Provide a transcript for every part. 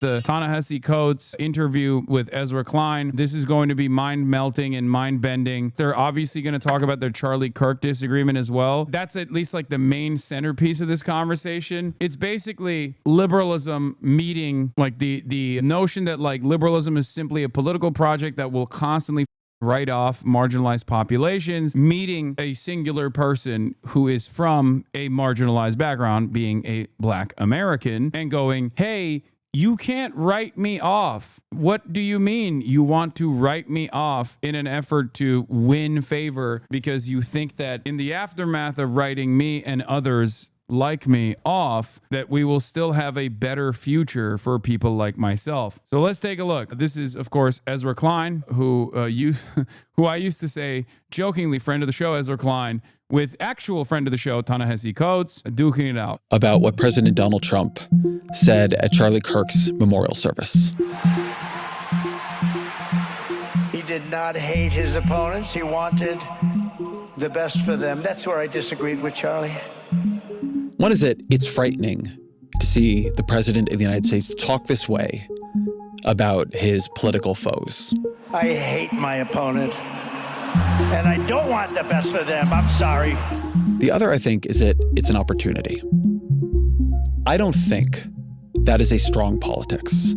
the Ta-Nehisi Coates interview with Ezra Klein. This is going to be mind-melting and mind-bending. They're obviously going to talk about their Charlie Kirk disagreement as well. That's at least like the main centerpiece of this conversation. It's basically liberalism meeting like the notion that like liberalism is simply a political project that will constantly write off marginalized populations, meeting a singular person who is from a marginalized background, being a Black American, and going, hey, you can't write me off. What do you mean you want to write me off in an effort to win favor because you think that in the aftermath of writing me and others like me off, that we will still have a better future for people like myself? So let's take a look. This is, of course, Ezra Klein, who I used to say jokingly, friend of the show, Ezra Klein, with actual friend of the show, Ta-Nehisi Coates, duking it out about what President Donald Trump said at Charlie Kirk's memorial service. He did not hate his opponents. He wanted the best for them. That's where I disagreed with Charlie. One is that it's frightening to see the President of the United States talk this way about his political foes. I hate my opponent, and I don't want the best for them. I'm sorry. The other, I think, is that it's an opportunity. I don't think that is a strong politics.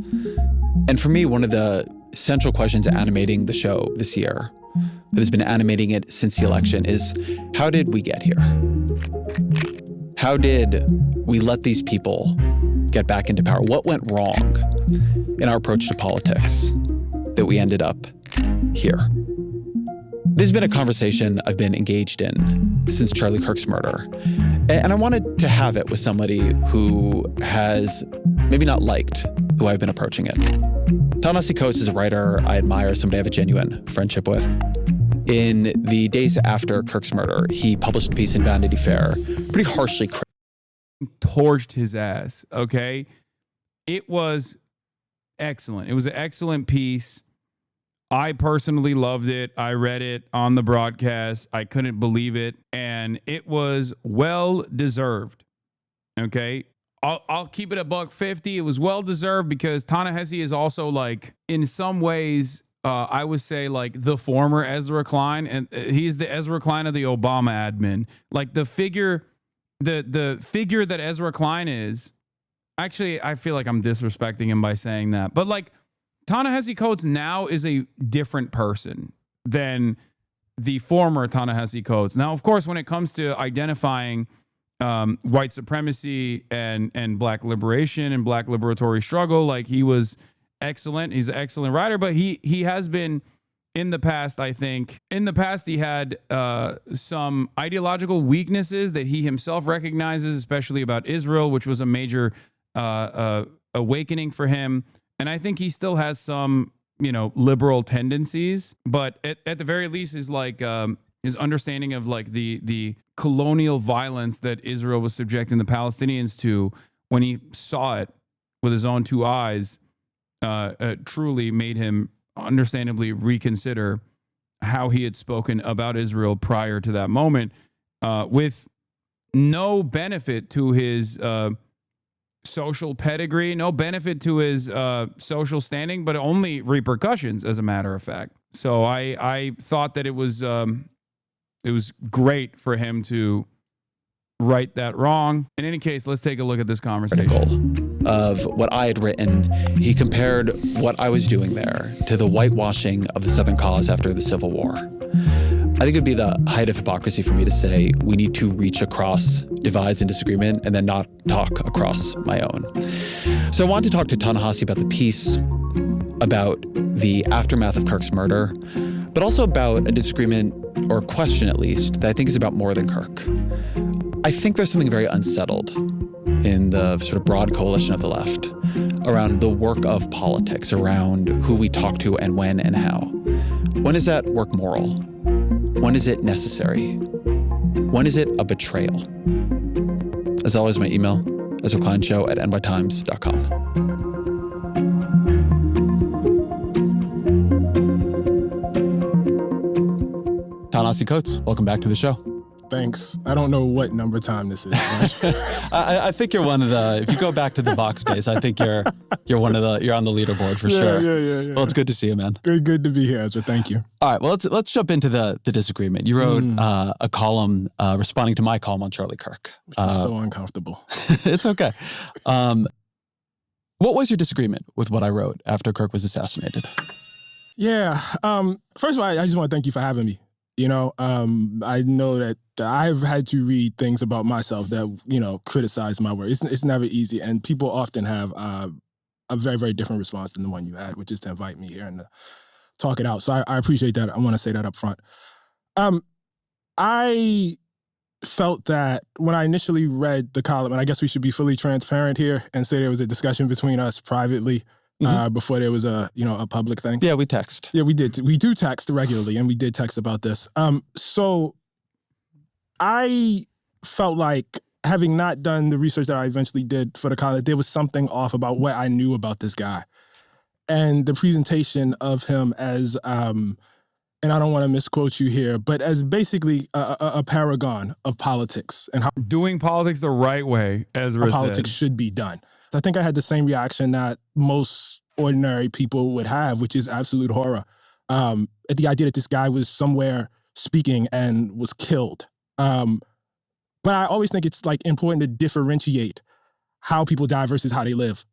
And for me, one of the central questions animating the show this year, that has been animating it since the election, is how did we get here? How did we let these people get back into power? What went wrong in our approach to politics that we ended up here? This has been a conversation I've been engaged in since Charlie Kirk's murder. And I wanted to have it with somebody who has maybe not liked the way I've been approaching it. Ta-Nehisi Coates is a writer I admire, somebody I have a genuine friendship with. In the days after Kirk's murder, he published a piece in Vanity Fair, pretty harshly torched his ass, okay? It was excellent. It was an excellent piece. I personally loved it. I read it on the broadcast. I couldn't believe it. And it was well-deserved, okay? I'll keep it $150. It was well-deserved because Ta-Nehisi is also, like, in some ways, I would say, like, the former Ezra Klein, and he's the Ezra Klein of the Obama admin. Like, the figure that Ezra Klein is, actually, I feel like I'm disrespecting him by saying that, but, like, Ta-Nehisi Coates now is a different person than the former Ta-Nehisi Coates. Now, of course, when it comes to identifying white supremacy and Black liberation and Black liberatory struggle, like, he was excellent. He's an excellent writer, but he has been in the past, I think. In the past, he had some ideological weaknesses that he himself recognizes, especially about Israel, which was a major awakening for him. And I think he still has some, liberal tendencies, but at the very least is like his understanding of like the colonial violence that Israel was subjecting the Palestinians to when he saw it with his own two eyes, truly made him understandably reconsider how he had spoken about Israel prior to that moment, with no benefit to his social pedigree, no benefit to his social standing, but only repercussions, as a matter of fact. So I thought that it was great for him to right that wrong. In any case, let's take a look at this conversation. Of what I had written, he compared what I was doing there to the whitewashing of the Southern cause after the Civil War. I think it would be the height of hypocrisy for me to say we need to reach across divides and disagreement and then not talk across my own. So I wanted to talk to Ta-Nehisi about the piece, about the aftermath of Kirk's murder, but also about a disagreement, or a question at least, that I think is about more than Kirk. I think there's something very unsettled in the sort of broad coalition of the left around the work of politics, around who we talk to and when and how. When is that work moral? When is it necessary? When is it a betrayal? As always, my email, EzraKleinShow@nytimes.com. Ta-Nehisi Coates, welcome back to the show. Thanks. I don't know what number time this is. I think you're one of the. If you go back to the box days, I think you're one of the. You're on the leaderboard for sure. Yeah. Well, it's good to see you, man. Good to be here, Ezra. Thank you. All right. Well, let's jump into the disagreement. You wrote a column responding to my column on Charlie Kirk. Which is so uncomfortable. It's okay. What was your disagreement with what I wrote after Kirk was assassinated? Yeah. First of all, I just want to thank you for having me. You know, I know that I've had to read things about myself that, you know, criticize my work. It's never easy. And people often have a very, very different response than the one you had, which is to invite me here and to talk it out. So I appreciate that. I want to say that up front. I felt that when I initially read the column, and I guess we should be fully transparent here and say there was a discussion between us privately before there was a public thing. Yeah, we text. Yeah, we did. We do text regularly, and we did text about this. So I felt like, having not done the research that I eventually did for the college, there was something off about what I knew about this guy. And the presentation of him as, and I don't want to misquote you here, but as basically a paragon of politics and how Doing politics the right way, Ezra said. politics should be done. I think I had the same reaction that most ordinary people would have, which is absolute horror at the idea that this guy was somewhere speaking and was killed. But I always think it's like important to differentiate how people die versus how they live.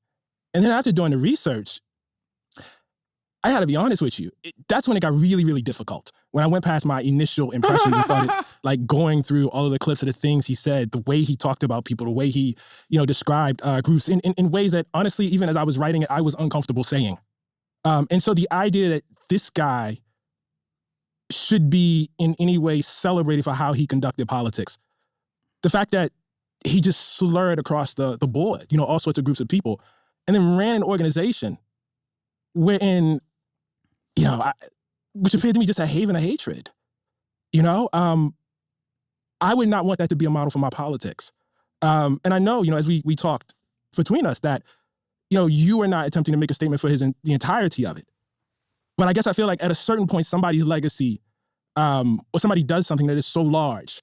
And then after doing the research, I had to be honest with you. That's when it got really, really difficult. When I went past my initial impressions and started like going through all of the clips of the things he said, the way he talked about people, the way he, described groups in ways that honestly, even as I was writing it, I was uncomfortable saying. And so the idea that this guy should be in any way celebrated for how he conducted politics, the fact that he just slurred across the board, all sorts of groups of people, and then ran an organization wherein, which appeared to me just a haven of hatred. I would not want that to be a model for my politics. And I know, as we talked between us that, you were not attempting to make a statement for the entirety of it. But I guess I feel like at a certain point, somebody's legacy, or somebody does something that is so large,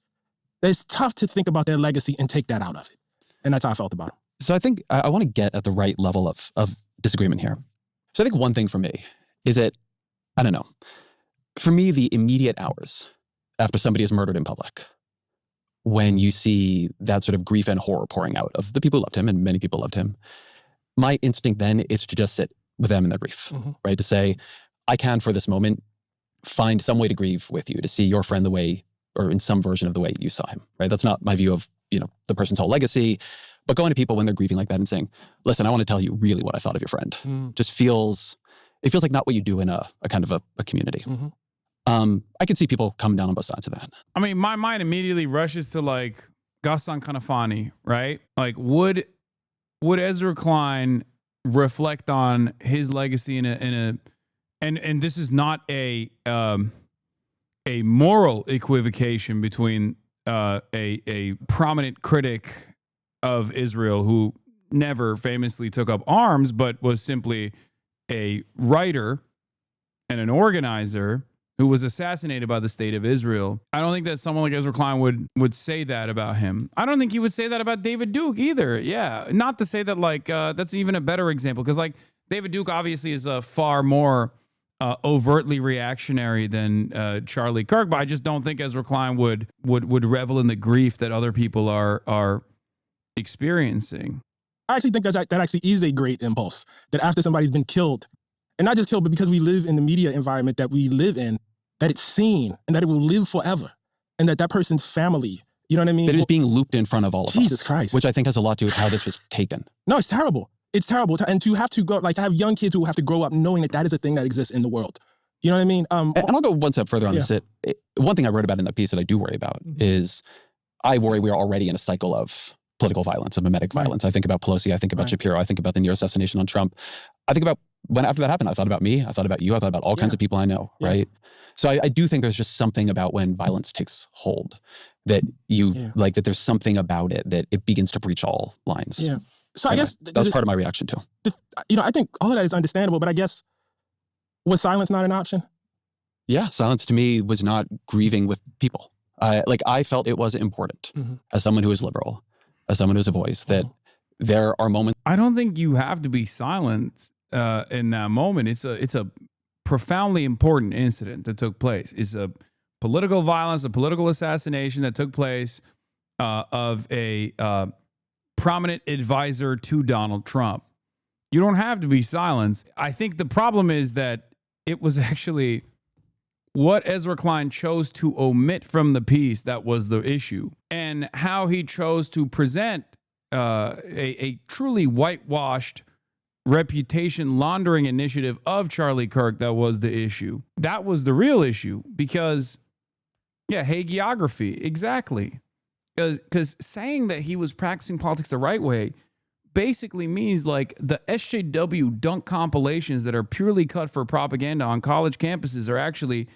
that it's tough to think about their legacy and take that out of it. And that's how I felt about it. So I think I want to get at the right level of disagreement here. So I think one thing for me is that, I don't know, for me, the immediate hours after somebody is murdered in public, when you see that sort of grief and horror pouring out of the people who loved him, and many people loved him, my instinct then is to just sit with them in their grief, right? To say, I can, for this moment, find some way to grieve with you, to see your friend the way, or in some version of the way you saw him, right? That's not my view of, the person's whole legacy, but going to people when they're grieving like that and saying, listen, I want to tell you really what I thought of your friend. Just feels like not what you do in a kind of a community. I can see people come down on both sides of that. I mean, my mind immediately rushes to like Ghassan Kanafani, right? Like, would Ezra Klein reflect on his legacy and this is not a moral equivocation between a prominent critic of Israel who never famously took up arms, but was simply a writer and an organizer who was assassinated by the state of Israel. I don't think that someone like Ezra Klein would say that about him. I don't think he would say that about David Duke either. Yeah, not to say that like that's even a better example, because like David Duke obviously is a far more overtly reactionary than Charlie Kirk, but I just don't think Ezra Klein would revel in the grief that other people are experiencing. I actually think that actually is a great impulse, that after somebody's been killed, and not just killed, but because we live in the media environment that we live in, that it's seen and that it will live forever, and that person's family, you know what I mean? That is being looped in front of all of us. Jesus Christ. Which I think has a lot to do with how this was taken. No, it's terrible. It's terrible. And to have to go, like, to have young kids who have to grow up knowing that is a thing that exists in the world. You know what I mean? And I'll go one step further on this. One thing I wrote about in that piece that I do worry about is I worry we are already in a cycle of political violence, of mimetic violence. I think about Pelosi. I think about Shapiro. I think about the near assassination on Trump. I think about when after that happened, I thought about me. I thought about you. I thought about all kinds of people I know, right? So I do think there's just something about when violence takes hold that like that there's something about it that it begins to breach all lines. Yeah. So anyway, I guess that was part of my reaction too. I think all of that is understandable, but I guess, was silence not an option? Yeah, silence to me was not grieving with people. I felt it was important as someone who is liberal, as someone who's a voice, that there are moments. I don't think you have to be silent in that moment. It's a profoundly important incident that took place. It's a political violence, a political assassination that took place of a prominent advisor to Donald Trump. You don't have to be silenced. I think the problem is that it was actually what Ezra Klein chose to omit from the piece that was the issue, and how he chose to present a truly whitewashed reputation laundering initiative of Charlie Kirk that was the issue. That was the real issue because, yeah, hagiography, exactly. Because saying that he was practicing politics the right way basically means like the SJW dunk compilations that are purely cut for propaganda on college campuses are actually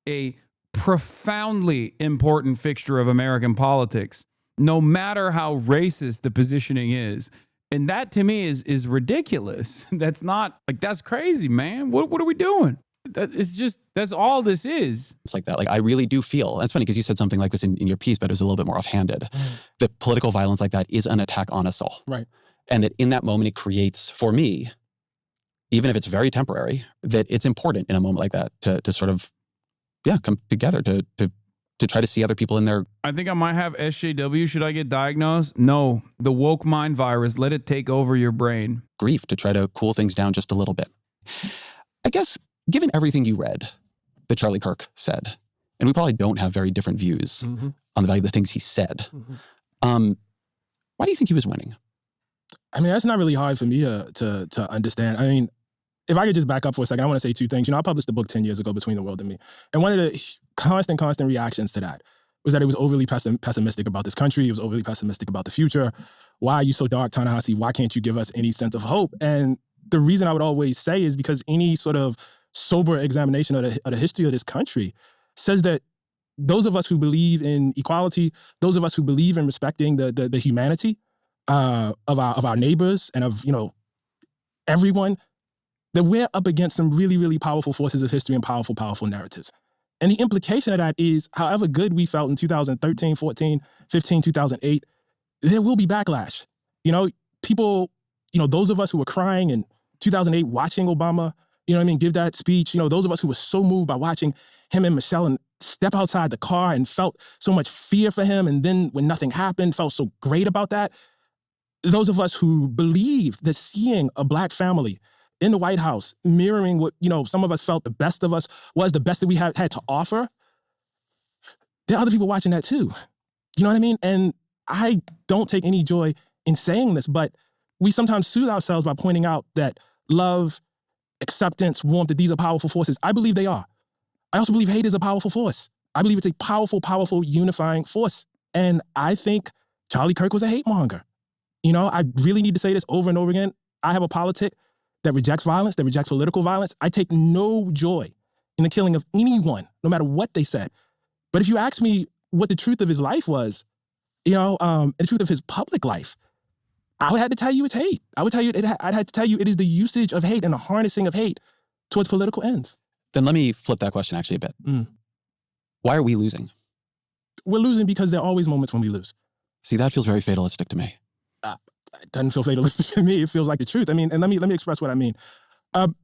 a profoundly important fixture of American politics, no matter how racist the positioning is. And that to me is ridiculous. That's not like, that's crazy, man. What are we doing? That's all this is. It's like that. Like, I really do feel, it's funny because you said something like this in your piece, but it was a little bit more offhanded. That political violence like that is an attack on us all. Right. And that in that moment, it creates, for me, even if it's very temporary, that it's important in a moment like that to sort of, come together to try to see other people in their... I think I might have SJW. Should I get diagnosed? No. The woke mind virus, let it take over your brain. Grief, to try to cool things down just a little bit. I guess, given everything you read that Charlie Kirk said, and we probably don't have very different views on the value of the things he said, why do you think he was winning? I mean, that's not really hard for me to understand. I mean, if I could just back up for a second, I want to say two things. I published a book 10 years ago, Between the World and Me. And one of the constant reactions to that was that it was overly pessimistic about this country. It was overly pessimistic about the future. Why are you so dark, Ta-Nehisi? Why can't you give us any sense of hope? And the reason I would always say is because any sort of sober examination of the history of this country says that those of us who believe in equality, those of us who believe in respecting the humanity of our neighbors and of everyone, that we're up against some really, really powerful forces of history and powerful narratives. And the implication of that is, however good we felt in 2013, 14, 15, 2008, there will be backlash. People, those of us who were crying in 2008 watching Obama, give that speech, those of us who were so moved by watching him and Michelle and step outside the car and felt so much fear for him, and then when nothing happened, felt so great about that. Those of us who believed that seeing a Black family in the White House, mirroring what, some of us felt the best of us was the best that we had to offer, there are other people watching that too. You know what I mean? And I don't take any joy in saying this, but we sometimes soothe ourselves by pointing out that love, acceptance, warmth, that these are powerful forces. I believe they are. I also believe hate is a powerful force. I believe it's a powerful unifying force. And I think Charlie Kirk was a hate monger. I really need to say this over and over again. I have a politic that rejects violence, that rejects political violence. I take no joy in the killing of anyone, no matter what they said. But if you ask me what the truth of his life was, and the truth of his public life, I would have to tell you it's hate. I'd have to tell you it is the usage of hate and the harnessing of hate towards political ends. Then let me flip that question actually a bit. Why are we losing? We're losing because there are always moments when we lose. See, that feels very fatalistic to me. It doesn't feel fatalistic to me. It feels like the truth. I mean, and let me express what I mean. I'm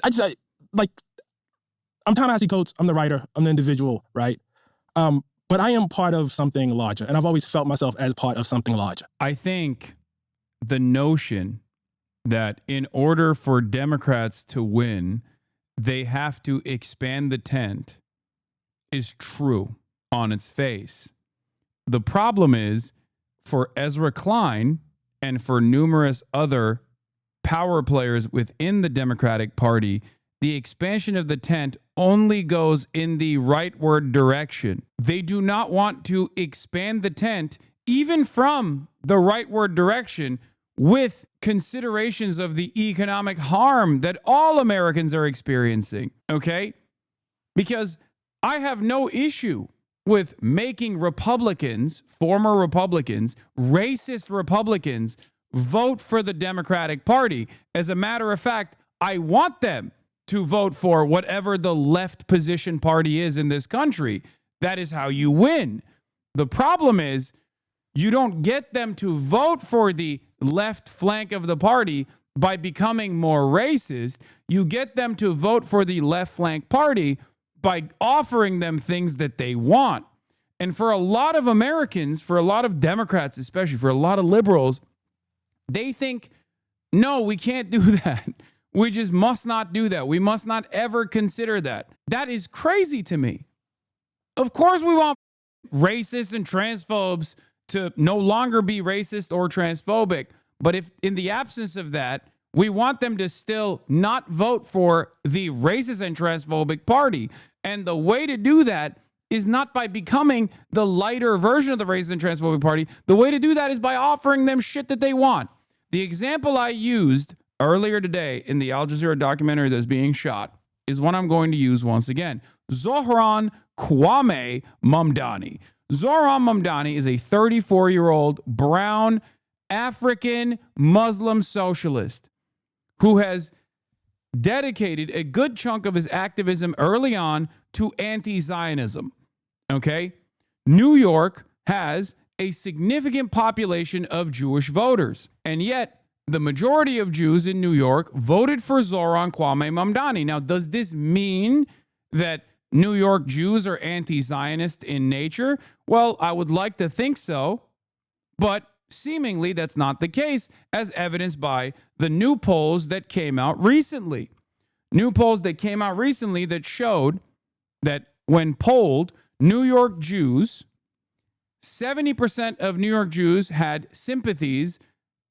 Ta-Nehisi Coates. I'm the writer. I'm the individual, right? But I am part of something larger, and I've always felt myself as part of something larger. I think the notion that in order for Democrats to win, they have to expand the tent is true on its face. The problem is, for Ezra Klein and for numerous other power players within the Democratic Party, the expansion of the tent only goes in the rightward direction. They do not want to expand the tent, even from the rightward direction, with considerations of the economic harm that all Americans are experiencing, okay? Because I have no issue with making Republicans, former Republicans, racist Republicans, vote for the Democratic Party. As a matter of fact, I want them to vote for whatever the left position party is in this country. That is how you win. The problem is you don't get them to vote for the left flank of the party by becoming more racist. You get them to vote for the left flank party by offering them things that they want. And for a lot of Americans, for a lot of Democrats, especially for a lot of liberals, they think, no, we can't do that. We just must not do that. We must not ever consider that. That is crazy to me. Of course, we want racists and transphobes to no longer be racist or transphobic. But if in the absence of that, we want them to still not vote for the racist and transphobic party. And the way to do that is not by becoming the lighter version of the racist and transphobic party. The way to do that is by offering them shit that they want. The example I used earlier today in the Al Jazeera documentary that's being shot is one I'm going to use once again. Zohran Kwame Mamdani. Zohran Mamdani is a 34-year-old brown African Muslim socialist who has dedicated a good chunk of his activism early on to anti-Zionism. Okay? New York has a significant population of Jewish voters, and yet the majority of Jews in New York voted for Zohran Kwame Mamdani. Now, does this mean that New York Jews are anti-Zionist in nature? Well, I would like to think so, but seemingly that's not the case, as evidenced by the new polls that came out recently. New polls that came out recently that showed that when polled, New York Jews, 70% of New York Jews had sympathies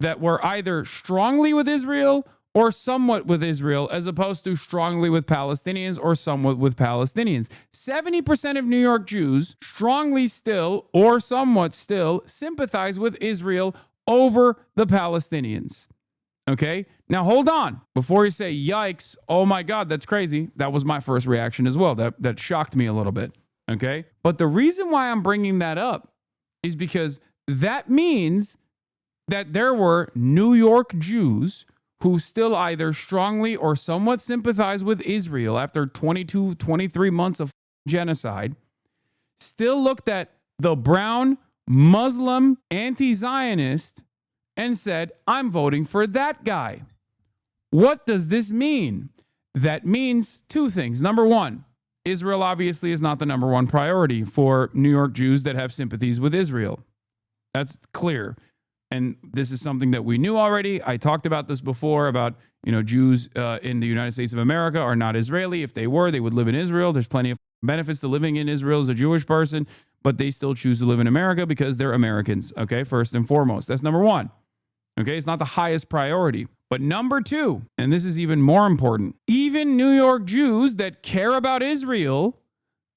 that were either strongly with Israel or somewhat with Israel, as opposed to strongly with Palestinians or somewhat with Palestinians. 70% of New York Jews strongly still or somewhat still sympathize with Israel over the Palestinians. Okay? Now hold on. Before you say, yikes, oh my God, that's crazy. That was my first reaction as well. That shocked me a little bit. Okay? But the reason why I'm bringing that up is because that means that there were New York Jews who still either strongly or somewhat sympathize with Israel after 22, 23 months of genocide, still looked at the brown Muslim anti-Zionist and said, I'm voting for that guy. What does this mean? That means two things. Number one, Israel obviously is not the number one priority for New York Jews that have sympathies with Israel. That's clear. And this is something that we knew already. I talked about this before about, Jews in the United States of America are not Israeli. If they were, they would live in Israel. There's plenty of benefits to living in Israel as a Jewish person, but they still choose to live in America because they're Americans, okay, first and foremost. That's number one, okay? It's not the highest priority. But number two, and this is even more important, even New York Jews that care about Israel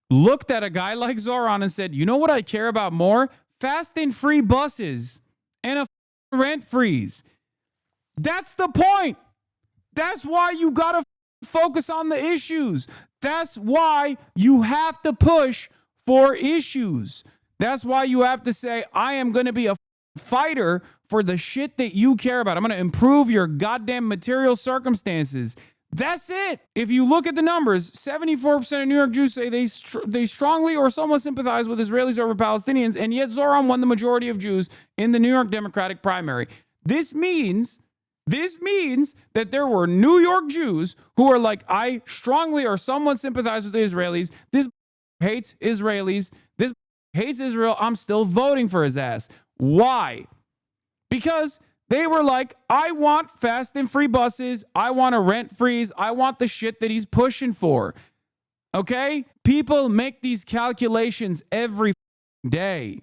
looked at a guy like Zohran and said, you know what I care about more? Fast and free buses and a rent freeze. That's the point. That's why you got to focus on the issues. That's why you have to push for issues. That's why you have to say, I am going to be a fighter for the shit that you care about. I'm going to improve your goddamn material circumstances. That's it. If you look at the numbers, 74% of New York Jews say they strongly or somewhat sympathize with Israelis over Palestinians, and yet Zohran won the majority of Jews in the New York Democratic primary. This means that there were New York Jews who are like, I strongly or somewhat sympathize with the Israelis. This hates Israelis. This hates Israel. I'm still voting for his ass. Why? Because they were like, I want fast and free buses. I want a rent freeze. I want the shit that he's pushing for. Okay? People make these calculations every day.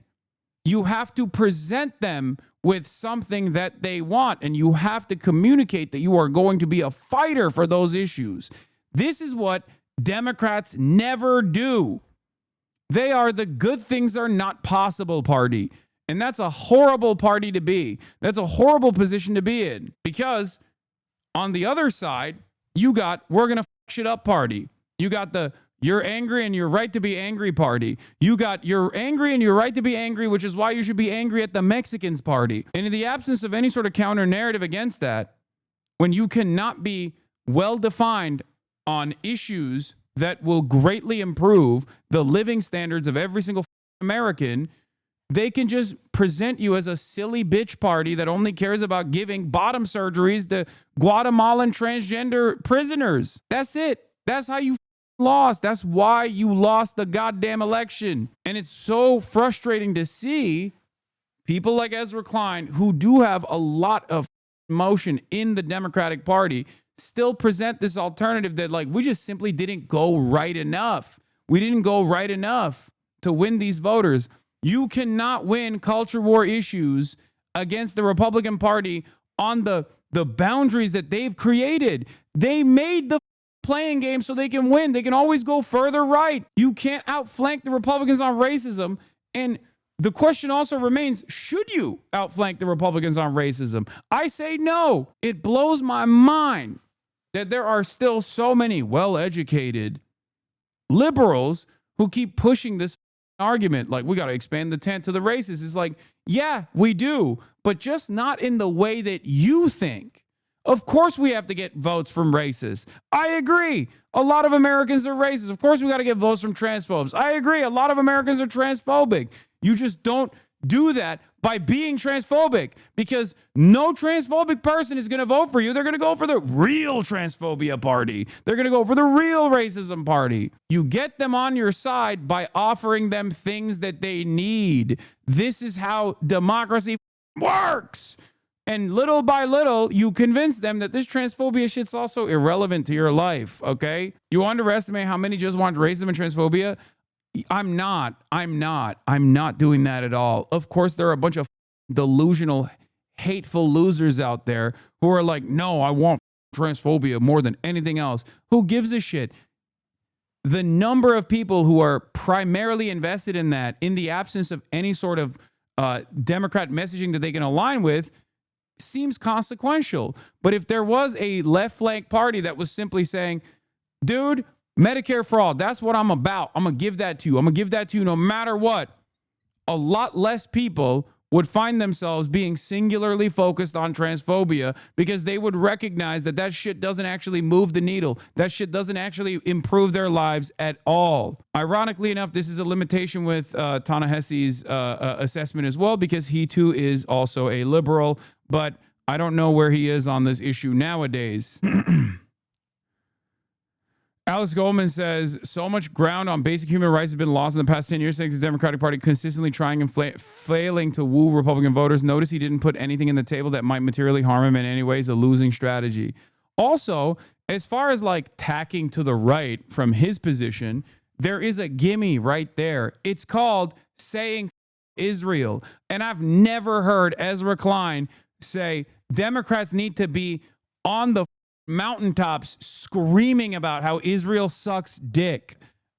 You have to present them with something that they want, and you have to communicate that you are going to be a fighter for those issues. This is what Democrats never do. They are the good things are not possible party. And that's a horrible party to be. That's a horrible position to be in. Because on the other side, you got, we're going to fuck shit up party. You got the, you're angry and you're right to be angry party. You got, you're angry and you're right to be angry, which is why you should be angry at the Mexicans party. And in the absence of any sort of counter narrative against that, when you cannot be well defined on issues that will greatly improve the living standards of every single American, they can just present you as a silly bitch party that only cares about giving bottom surgeries to Guatemalan transgender prisoners. That's it. That's how you lost. That's why you lost the goddamn election. And it's so frustrating to see people like Ezra Klein, who do have a lot of motion in the Democratic Party, still present this alternative that, like, we just simply didn't go right enough. We didn't go right enough to win these voters. You cannot win culture war issues against the Republican Party on the boundaries that they've created. They made the playing game so they can win. They can always go further right. You can't outflank the Republicans on racism. And the question also remains, should you outflank the Republicans on racism? I say no. It blows my mind that there are still so many well-educated liberals who keep pushing this argument. Like, we got to expand the tent to the races. It's like, yeah, we do, but just not in the way that you think. Of course we have to get votes from racists. I agree. A lot of Americans are racist. Of course we got to get votes from transphobes. I agree. A lot of Americans are transphobic. You just don't do that by being transphobic, because no transphobic person is going to vote for you. They're going to go for the real transphobia party. They're going to go for the real racism party. You get them on your side by offering them things that they need. This is how democracy works. And little by little, you convince them that this transphobia shit's also irrelevant to your life, okay? You underestimate how many just want racism and transphobia? I'm not doing that at all. Of course, there are a bunch of delusional, hateful losers out there who are like, no, I want transphobia more than anything else. Who gives a shit? The number of people who are primarily invested in that, in the absence of any sort of Democrat messaging that they can align with, seems consequential. But if there was a left flank party that was simply saying, dude, Medicare fraud, that's what I'm about. I'm going to give that to you. I'm going to give that to you no matter what. A lot less people would find themselves being singularly focused on transphobia, because they would recognize that that shit doesn't actually move the needle. That shit doesn't actually improve their lives at all. Ironically enough, this is a limitation with Ta-Nehisi's assessment as well, because he too is also a liberal, but I don't know where he is on this issue nowadays. Alice Goldman says, so much ground on basic human rights has been lost in the past 10 years thanks to the Democratic Party consistently trying and failing to woo Republican voters. Notice he didn't put anything in the table that might materially harm him in any ways, a losing strategy. Also, as far as like tacking to the right from his position, there is a gimme right there. It's called saying Israel. And I've never heard Ezra Klein say Democrats need to be on the mountaintops screaming about how Israel sucks dick,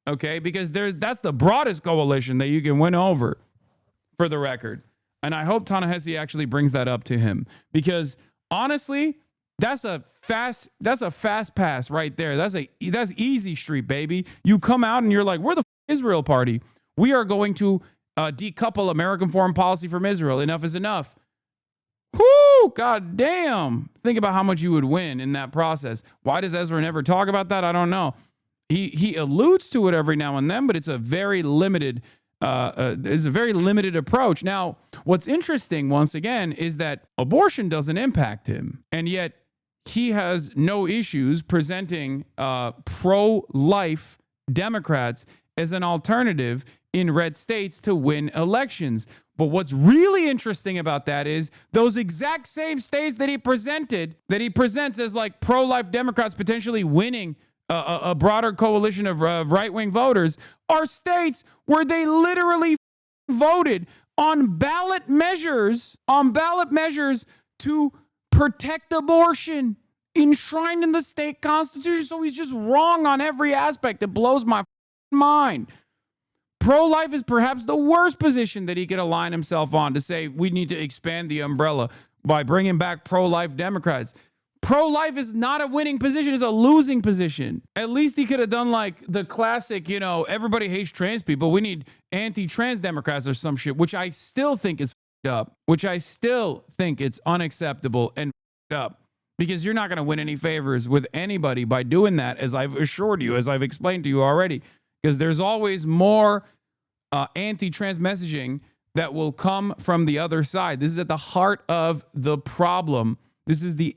okay? Because that's the broadest coalition that you can win over, for the record. And I hope Ta-Nehisi actually brings that up to him, because honestly, that's a fast pass right there. That's easy street, baby. You come out and you're like, we're the Israel party. We are going to decouple American foreign policy from Israel. Enough is enough. Whoo, god damn. Think about how much you would win in that process. Why does Ezra never talk about that? I don't know. He alludes to it every now and then, but it's a very limited approach. Now, what's interesting, once again, is that abortion doesn't impact him, and yet he has no issues presenting pro-life Democrats as an alternative in red states to win elections. But what's really interesting about that is those exact same states that he presents as like pro-life Democrats potentially winning a broader coalition of right-wing voters are states where they literally voted on ballot measures to protect abortion enshrined in the state constitution. So he's just wrong on every aspect. It blows my mind. Pro-life is perhaps the worst position that he could align himself on, to say we need to expand the umbrella by bringing back pro-life Democrats. Pro-life is not a winning position, it's a losing position. At least he could have done like the classic, everybody hates trans people, we need anti-trans Democrats or some shit, which I still think is up, which I still think it's unacceptable and up. because you're not going to win any favors with anybody by doing that, as I've assured you, as I've explained to you already, because there's always more anti-trans messaging that will come from the other side. This is at the heart of the problem. This is the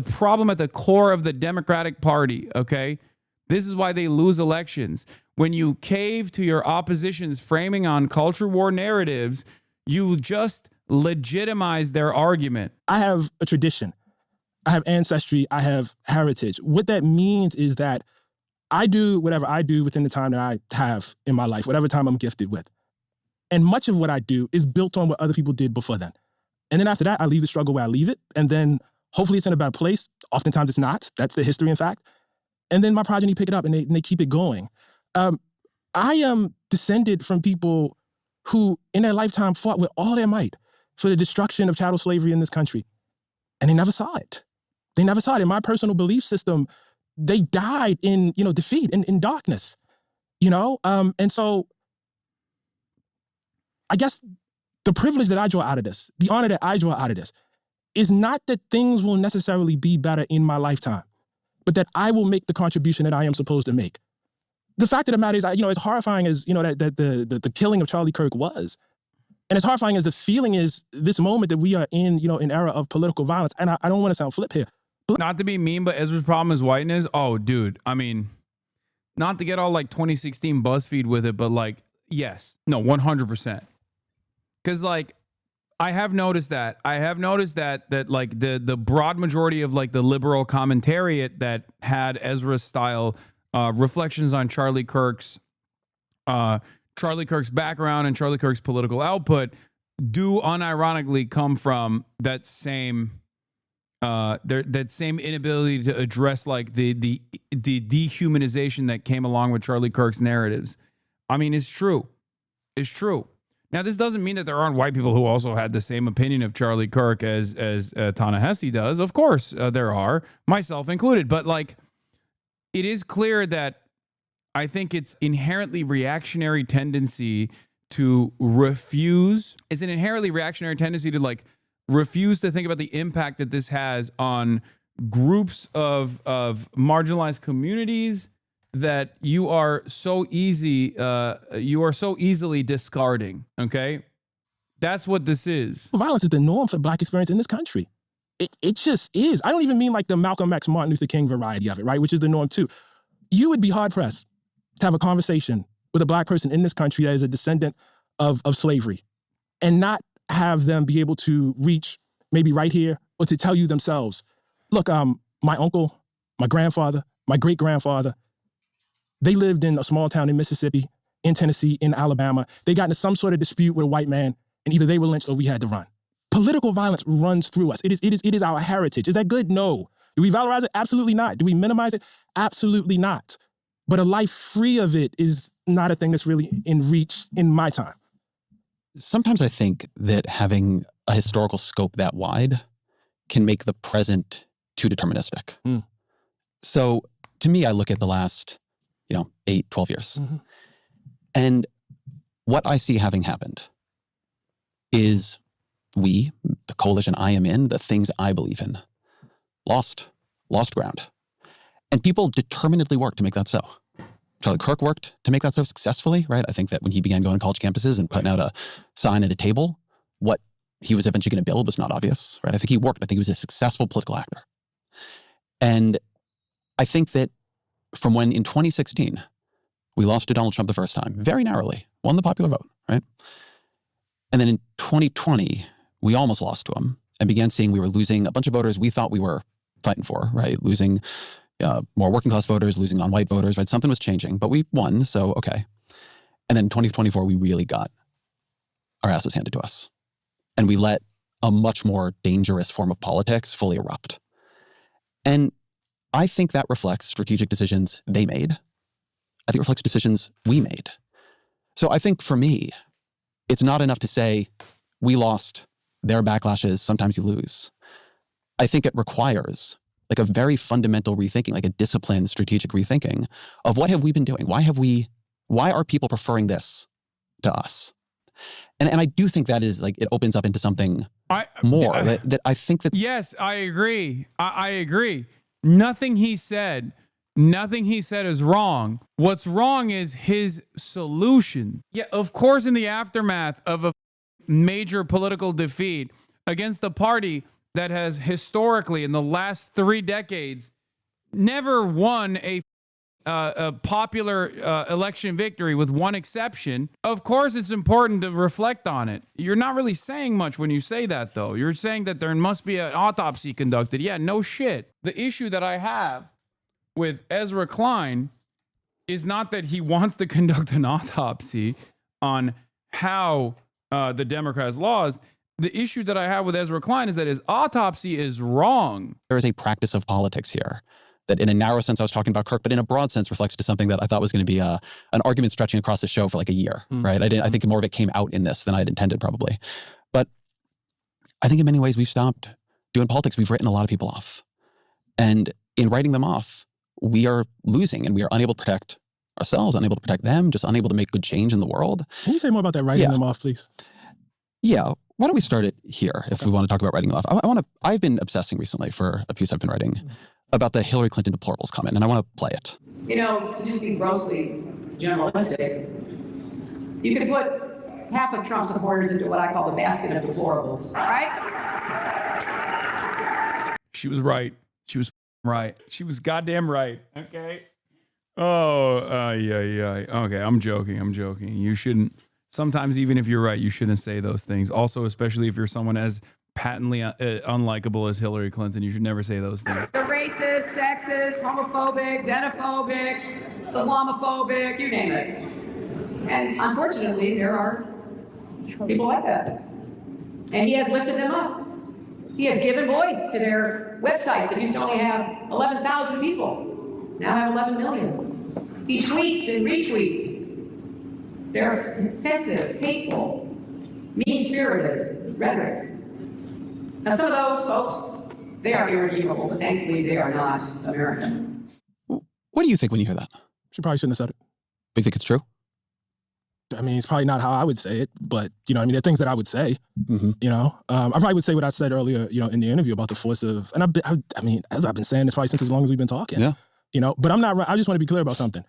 problem at the core of the Democratic Party, okay? This is why they lose elections. When you cave to your opposition's framing on culture war narratives, you just legitimize their argument. I have a tradition. I have ancestry. I have heritage. What that means is that I do whatever I do within the time that I have in my life, whatever time I'm gifted with. And much of what I do is built on what other people did before then. And then after that, I leave the struggle where I leave it. And then hopefully it's in a better place. Oftentimes it's not. That's the history, in fact. And then my progeny pick it up and they keep it going. I am descended from people who in their lifetime fought with all their might for the destruction of chattel slavery in this country. And they never saw it. They never saw it. In my personal belief system, they died in, defeat, in darkness, And so I guess the privilege that I draw out of this, the honor that I draw out of this, is not that things will necessarily be better in my lifetime, but that I will make the contribution that I am supposed to make. The fact of the matter is, as horrifying as, that the killing of Charlie Kirk was, and as horrifying as the feeling is, this moment that we are in, an era of political violence, and I don't want to sound flip here. Not to be mean, but Ezra's problem is whiteness. Oh, dude. I mean, not to get all like 2016 BuzzFeed with it, but like, yes. No, 100%. Because like, I have noticed that. that like the broad majority of like the liberal commentariat that had Ezra's style reflections on Charlie Kirk's background and Charlie Kirk's political output do unironically come from that same that same inability to address like the dehumanization that came along with Charlie Kirk's narratives. I mean, it's true. It's true. Now, this doesn't mean that there aren't white people who also had the same opinion of Charlie Kirk as Ta-Nehisi does. Of course, there are, myself included. But like, it is clear that I think it's inherently reactionary tendency to refuse. It's an inherently reactionary tendency to like refuse to think about the impact that this has on groups of marginalized communities that you are so easily discarding. Okay, that's what this is. Violence is the norm for Black experience in this country. It just is. I don't even mean like the Malcolm X, Martin Luther King variety of it, right? Which is the norm too. You would be hard pressed to have a conversation with a Black person in this country that is a descendant of slavery and not have them be able to reach maybe right here or to tell you themselves, look, my uncle, my grandfather, my great-grandfather, they lived in a small town in Mississippi, in Tennessee, in Alabama. They got into some sort of dispute with a white man, and either they were lynched or we had to run. Political violence runs through us. It is our heritage. Is that good? No. Do we valorize it? Absolutely not. Do we minimize it? Absolutely not. But a life free of it is not a thing that's really in reach in my time. Sometimes I think that having a historical scope that wide can make the present too deterministic. So to me, I look at the last 8, 12 years. Mm-hmm. And what I see having happened is we, the coalition I am in, the things I believe in, lost ground. And people determinedly worked to make that so. Charlie Kirk worked to make that so successfully, right? I think that when he began going to college campuses and putting out a sign at a table, what he was eventually going to build was not obvious, right? I think he worked. I think he was a successful political actor. And I think that from when in 2016, we lost to Donald Trump the first time, very narrowly, won the popular vote, right? And then in 2020, we almost lost to him and began seeing we were losing a bunch of voters we thought we were fighting for, right? Losing more working class voters, losing non-white voters, right? Something was changing, but we won, so okay. And then in 2024, we really got our asses handed to us. And we let a much more dangerous form of politics fully erupt. And I think that reflects strategic decisions they made. I think it reflects decisions we made. So I think for me, it's not enough to say, we lost, there are backlashes, sometimes you lose. I think it requires like a very fundamental rethinking, like a disciplined strategic rethinking of what have we been doing? Why are people preferring this to us? And I do think that is like, it opens up into something. more. That I think that yes, I agree. I agree. Nothing he said is wrong. What's wrong is his solution. Yeah, of course, in the aftermath of a major political defeat against a party that has historically, in the last 3 decades, never won a popular election victory, with one exception. Of course, it's important to reflect on it. You're not really saying much when you say that, though. You're saying that there must be an autopsy conducted. Yeah, no shit. The issue that I have with Ezra Klein is not that he wants to conduct an autopsy on how the Democrats' laws. The issue that I have with Ezra Klein is that his autopsy is wrong. there is a practice of politics here that in a narrow sense I was talking about Kirk, but in a broad sense reflects to something that I thought was going to be an argument stretching across the show for like a year, right? I think more of it came out in this than I had intended probably. But I think in many ways we've stopped doing politics. We've written a lot of people off. And in writing them off, we are losing and we are unable to protect ourselves, unable to protect them, just unable to make good change in the world. Can you say more about that writing them off, please? Yeah. Why don't we start it here if we want to talk about writing them off? I've been obsessing recently for a piece I've been writing about the Hillary Clinton deplorables comment, and I want to play it. You know, to just be grossly generalistic, you could put half of Trump supporters into what I call the basket of deplorables, right? She was right. She was right. She was goddamn right. Okay. Oh, yeah. Okay, I'm joking. You shouldn't. Sometimes, even if you're right, you shouldn't say those things. Also, especially if you're someone as patently unlikable as Hillary Clinton, you should never say those things. They're racist, sexist, homophobic, xenophobic, Islamophobic, you name it. And unfortunately, there are people like that. And he has lifted them up. He has given voice to their websites that used to only have 11,000 people, now have 11 million. He tweets and retweets. They're offensive, hateful, mean-spirited rhetoric. Now, some of those folks, they are irredeemable, but thankfully they are not American. What do you think when you hear that? She probably shouldn't have said it. Do you think it's true? I mean, it's probably not how I would say it, but, you know, I mean, there are things that I would say, you know. I probably would say what I said earlier, you know, in the interview about the force of, and I mean, as I've been saying this probably since as long as we've been talking, you know, but I'm not, I just want to be clear about something.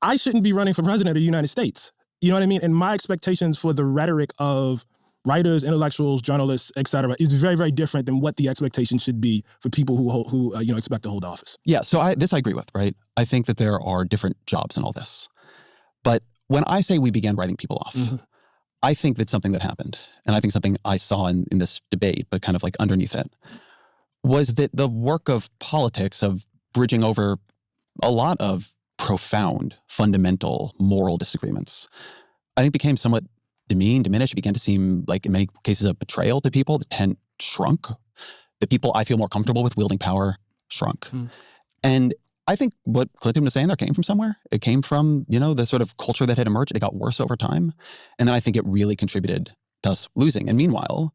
I shouldn't be running for president of the United States. You know what I mean? And my expectations for the rhetoric of writers, intellectuals, journalists, et cetera, is very, very different than what the expectation should be for people who you know, expect to hold office. Yeah, so I agree with, right? I think that there are different jobs in all this. But when I say we began writing people off, I think that something that happened, and I think something I saw in this debate, but kind of like underneath it, was that the work of politics, of bridging over a lot of profound, fundamental, moral disagreements, I think became somewhat demeaned, diminished. It began to seem like, in many cases, a betrayal to people. The tent shrunk. The people I feel more comfortable with wielding power shrunk. And I think what Clinton was saying there came from somewhere. It came from, you know, the sort of culture that had emerged. It got worse over time. And then I think it really contributed to us losing. And meanwhile,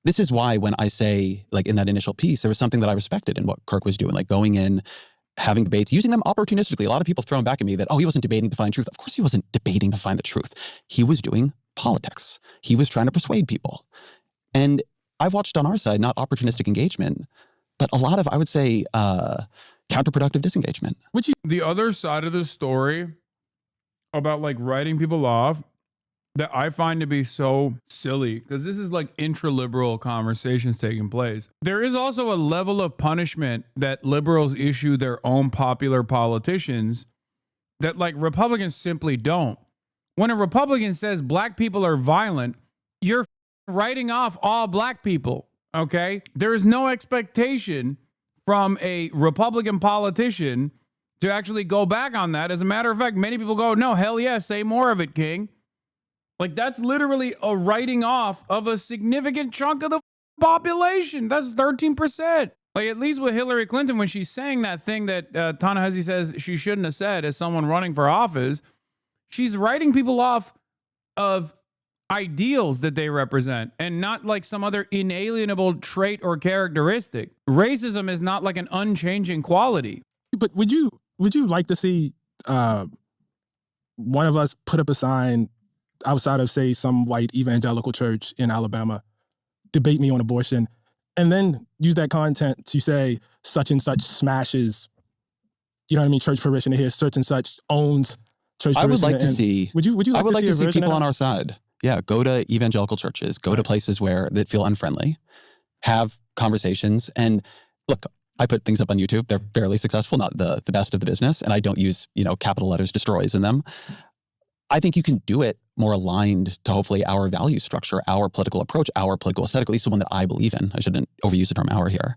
this is why when I say, like in that initial piece, there was something that I respected in what Kirk was doing, like going in, having debates, using them opportunistically. A lot of people throwing back at me that, oh, he wasn't debating to find truth. Of course he wasn't debating to find the truth. He was doing politics. He was trying to persuade people. And I've watched on our side, not opportunistic engagement, but a lot of, I would say, counterproductive disengagement. The other side of the story about like writing people off that I find to be so silly, because this is like intra-liberal conversations taking place. There is also a level of punishment that liberals issue their own popular politicians that like Republicans simply don't. When a Republican says black people are violent, you're writing off all black people, okay? There is no expectation from a Republican politician to actually go back on that. As a matter of fact, many people go, no, hell yeah, say more of it, King. Like, that's literally a writing off of a significant chunk of the population. That's 13%. Like, at least with Hillary Clinton, when she's saying that thing that Ta-Nehisi says she shouldn't have said as someone running for office, she's writing people off of ideals that they represent and not like some other inalienable trait or characteristic. Racism is not like an unchanging quality. But would you like to see one of us put up a sign outside of, say, some white evangelical church in Alabama debate me on abortion, and then use that content to say such and such smashes, you know what I mean, church parishioner here, such and such owns church parishioner. I would like to see. Would you like I would like to see people on our our side. Yeah, go to evangelical churches, go to places that feel unfriendly, have conversations, and look. I put things up on YouTube. They're fairly successful, not the best of the business, and I don't use capital letters destroys in them. I think you can do it more aligned to hopefully our value structure, our political approach, our political aesthetic, at least the one that I believe in. I shouldn't overuse the term "our" here,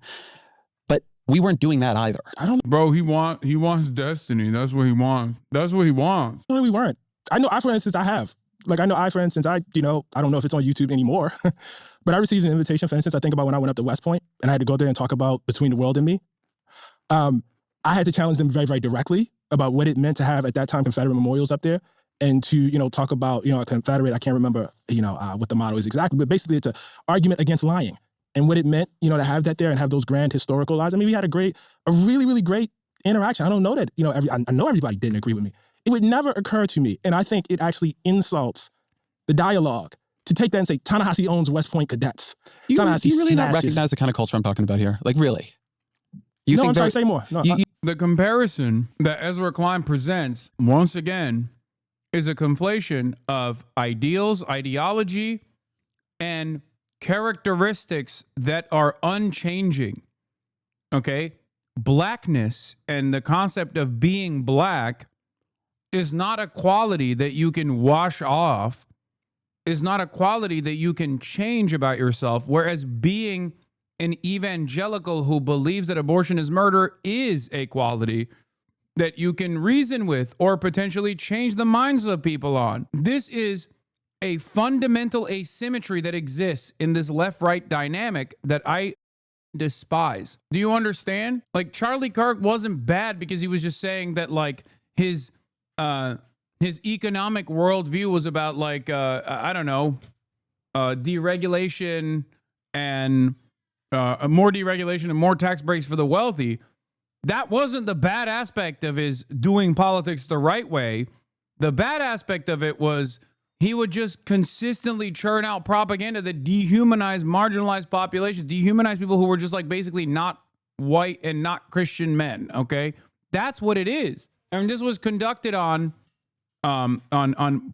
but we weren't doing that either. Bro, he wants destiny. That's what he wants. That's what he wants. No, we weren't. I know for instance, I don't know if it's on YouTube anymore, but I received an invitation, for instance, I think about when I went up to West Point and I had to go there and talk about Between the World and Me. I had to challenge them very, very directly about what it meant to have, at that time, Confederate memorials up there, and to, talk about, a Confederate, I can't remember, what the motto is exactly, but basically it's an argument against lying and what it meant, to have that there and have those grand historical lies. I mean, we had a really, really great interaction. I don't know that, I know everybody didn't agree with me. It would never occur to me, and I think it actually insults the dialogue to take that and say, Ta-Nehisi owns West Point cadets. You Ta-Nehisi really not smashes. recognize the kind of culture I'm talking about here? Like, really? I'm sorry, say more. No, The comparison that Ezra Klein presents, once again, is a conflation of ideals, ideology, and characteristics that are unchanging. Okay? Blackness and the concept of being black is not a quality that you can wash off, is not a quality that you can change about yourself, whereas being an evangelical who believes that abortion is murder is a quality that you can reason with or potentially change the minds of people on. This is a fundamental asymmetry that exists in this left-right dynamic that I despise. Do you understand? Like, Charlie Kirk wasn't bad because he was just saying that, like, his economic worldview was about, like, deregulation and more deregulation and more tax breaks for the wealthy. That wasn't the bad aspect of his doing politics the right way. The bad aspect of it was he would just consistently churn out propaganda that dehumanized marginalized populations, dehumanized people who were just, like, basically not white and not Christian men. Okay, that's what it is. And this was conducted on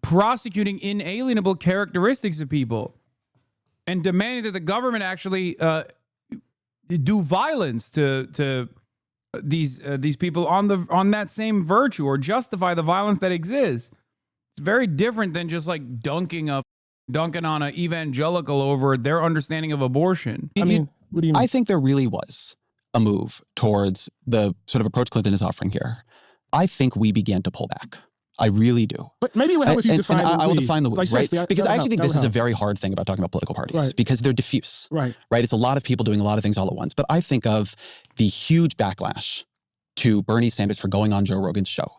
prosecuting inalienable characteristics of people and demanding that the government actually do violence to these people on that same virtue, or justify the violence that exists. It's very different than just, like, dunking on an evangelical over their understanding of abortion. I mean, what do you mean? I think there really was a move towards the sort of approach Clinton is offering here. I think we began to pull back. I really do. But maybe it would help if you define the I will we. define the we, Like, right? seriously, Because I actually think this is a help. very hard thing about talking about political parties, Right. because they're diffuse, Right. right? It's a lot of people doing a lot of things all at once. But I think of the huge backlash to Bernie Sanders for going on Joe Rogan's show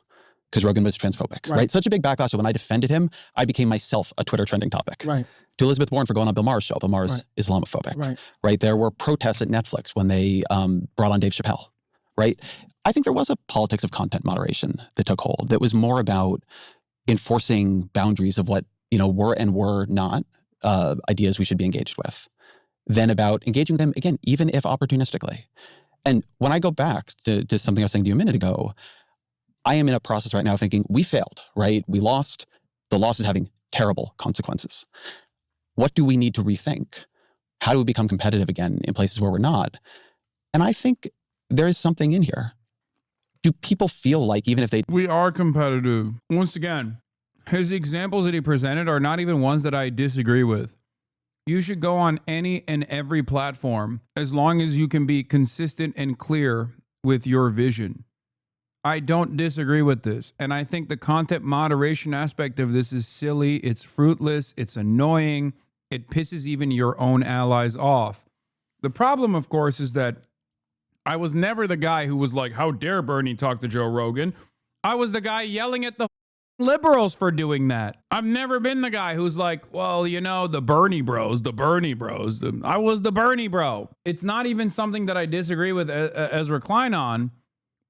because Rogan was transphobic, right? Such a big backlash that when I defended him, I became myself a Twitter trending topic. Right. To Elizabeth Warren for going on Bill Maher's show. Bill Maher's Islamophobic, right? There were protests at Netflix when they brought on Dave Chappelle, right? I think there was a politics of content moderation that took hold that was more about enforcing boundaries of what, were and were not ideas we should be engaged with, than about engaging them, again, even if opportunistically. And when I go back to something I was saying to you a minute ago, I am in a process right now thinking we failed, right? We lost. The loss is having terrible consequences. What do we need to rethink? How do we become competitive again in places where we're not? And I think there is something in here. Do people feel like even if they... We are competitive. Once again, his examples that he presented are not even ones that I disagree with. You should go on any and every platform as long as you can be consistent and clear with your vision. I don't disagree with this. And I think the content moderation aspect of this is silly. It's fruitless. It's annoying. It pisses even your own allies off. The problem, of course, is that I was never the guy who was like, how dare Bernie talk to Joe Rogan? I was the guy yelling at the liberals for doing that. I've never been the guy who's like, well, the Bernie bros. I was the Bernie bro. It's not even something that I disagree with Ezra Klein on,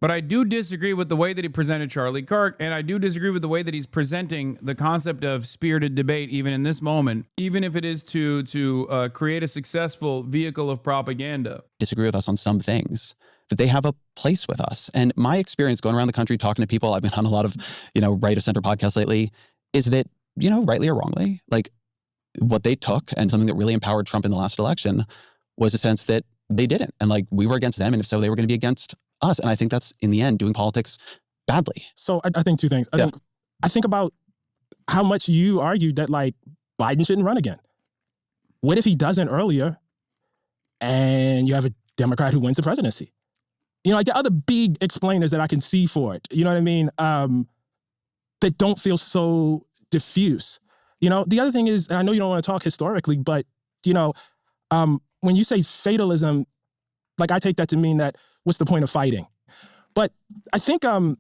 But I do disagree with the way that he presented Charlie Kirk, and I do disagree with the way that he's presenting the concept of spirited debate, even in this moment, even if it is to create a successful vehicle of propaganda. Disagree with us on some things, that they have a place with us. And my experience going around the country talking to people, I've been on a lot of, right of center podcasts lately, is that, rightly or wrongly, like what they took and something that really empowered Trump in the last election was a sense that they didn't. And like we were against them. And if so, they were going to be against us. And I think that's in the end doing politics badly. So I think two things. I think about how much you argued that like Biden shouldn't run again. What if he doesn't earlier and you have a Democrat who wins the presidency? Like the other big explainers that I can see for it, you know what I mean? That don't feel so diffuse. The other thing is, and I know you don't want to talk historically, but, when you say fatalism, like I take that to mean that what's the point of fighting? But I think that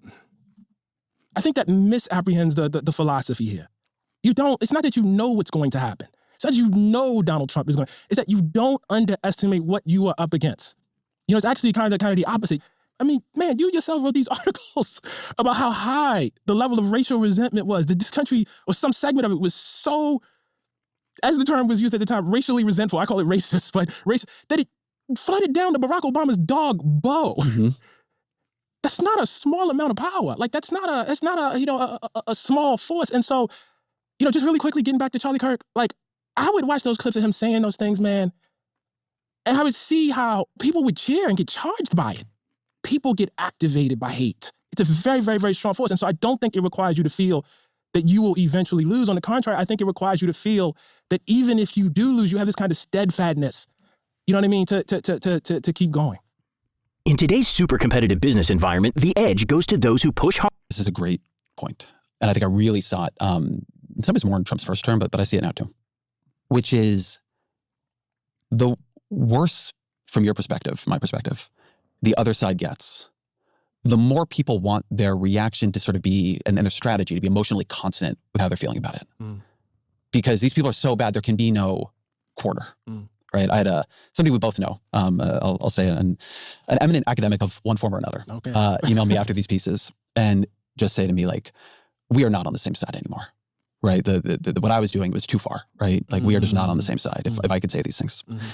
misapprehends the philosophy here. It's not that you know what's going to happen. It's not that you know Donald Trump is going, it's that you don't underestimate what you are up against. It's actually kind of the opposite. I mean, man, you yourself wrote these articles about how high the level of racial resentment was, that this country, or some segment of it, was so, as the term was used at the time, racially resentful. I call it racist, but that it flooded down to Barack Obama's dog, Bo. Mm-hmm. That's not a small amount of power. Like, that's not a small force. And so, just really quickly getting back to Charlie Kirk, like, I would watch those clips of him saying those things, man, and I would see how people would cheer and get charged by it. People get activated by hate. It's a very, very, very strong force. And so I don't think it requires you to feel that you will eventually lose. On the contrary, I think it requires you to feel that even if you do lose, you have this kind of steadfastness, you know what I mean, to keep going. In today's super competitive business environment, the edge goes to those who push hard. This is a great point. And I think I really saw it, in some ways more in Trump's first term, but I see it now too, which is the worse from your perspective, my perspective, the other side gets, the more people want their reaction to sort of be, and their strategy to be emotionally consonant with how they're feeling about it. Mm. Because these people are so bad, there can be no quarter, right? I had somebody we both know, I'll say an eminent academic of one form or another, email me after these pieces and just say to me, like, we are not on the same side anymore, right? The what I was doing was too far, right? Like, we are just not on the same side, if I could say these things. Mm-hmm.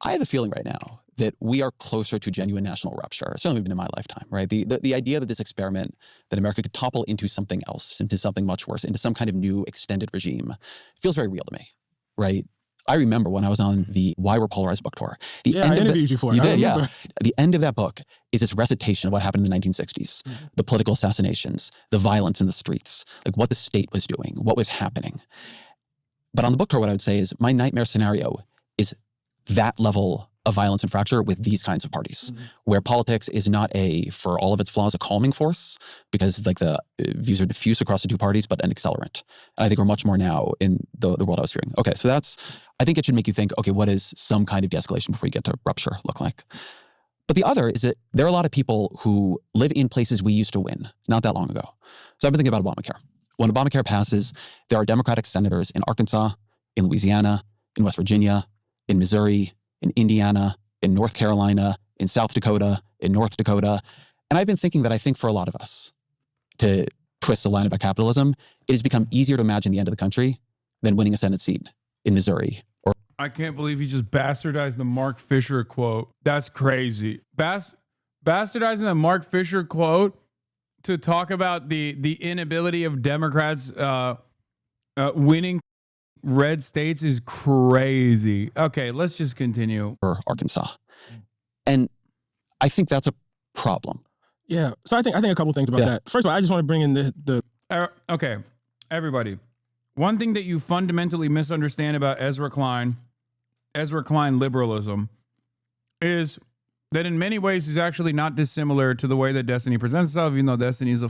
I have a feeling right now that we are closer to genuine national rupture, certainly even in my lifetime, right? The idea that this experiment, that America could topple into something else, into something much worse, into some kind of new extended regime, feels very real to me, right? I remember when I was on the Why We're Polarized book tour. I interviewed you for it. You did, yeah. The end of that book is this recitation of what happened in the 1960s, the political assassinations, the violence in the streets, like what the state was doing, what was happening. But on the book tour, what I would say is my nightmare scenario is that level of violence and fracture with these kinds of parties, where politics is not for all of its flaws, a calming force, because like the views are diffuse across the two parties, but an accelerant. And I think we're much more now in the world I was fearing. Okay, so I think it should make you think, okay, what does some kind of de-escalation before you get to rupture look like? But the other is that there are a lot of people who live in places we used to win not that long ago. So I've been thinking about Obamacare. When Obamacare passes, there are Democratic senators in Arkansas, in Louisiana, in West Virginia, in Missouri, in Indiana, in North Carolina, in South Dakota, in North Dakota. And I've been thinking that I think for a lot of us, to twist the line about capitalism, it has become easier to imagine the end of the country than winning a Senate seat in Missouri. I can't believe you just bastardized the Mark Fisher quote. That's crazy. Bastardizing the Mark Fisher quote to talk about the inability of Democrats winning red states is crazy. Okay, let's just continue. Or Arkansas. And I think that's a problem. Yeah. So I think a couple things about that. First of all, I just want to bring in the okay, everybody. One thing that you fundamentally misunderstand about Ezra Klein liberalism, is that in many ways he's actually not dissimilar to the way that Destiny presents itself, even though Destiny is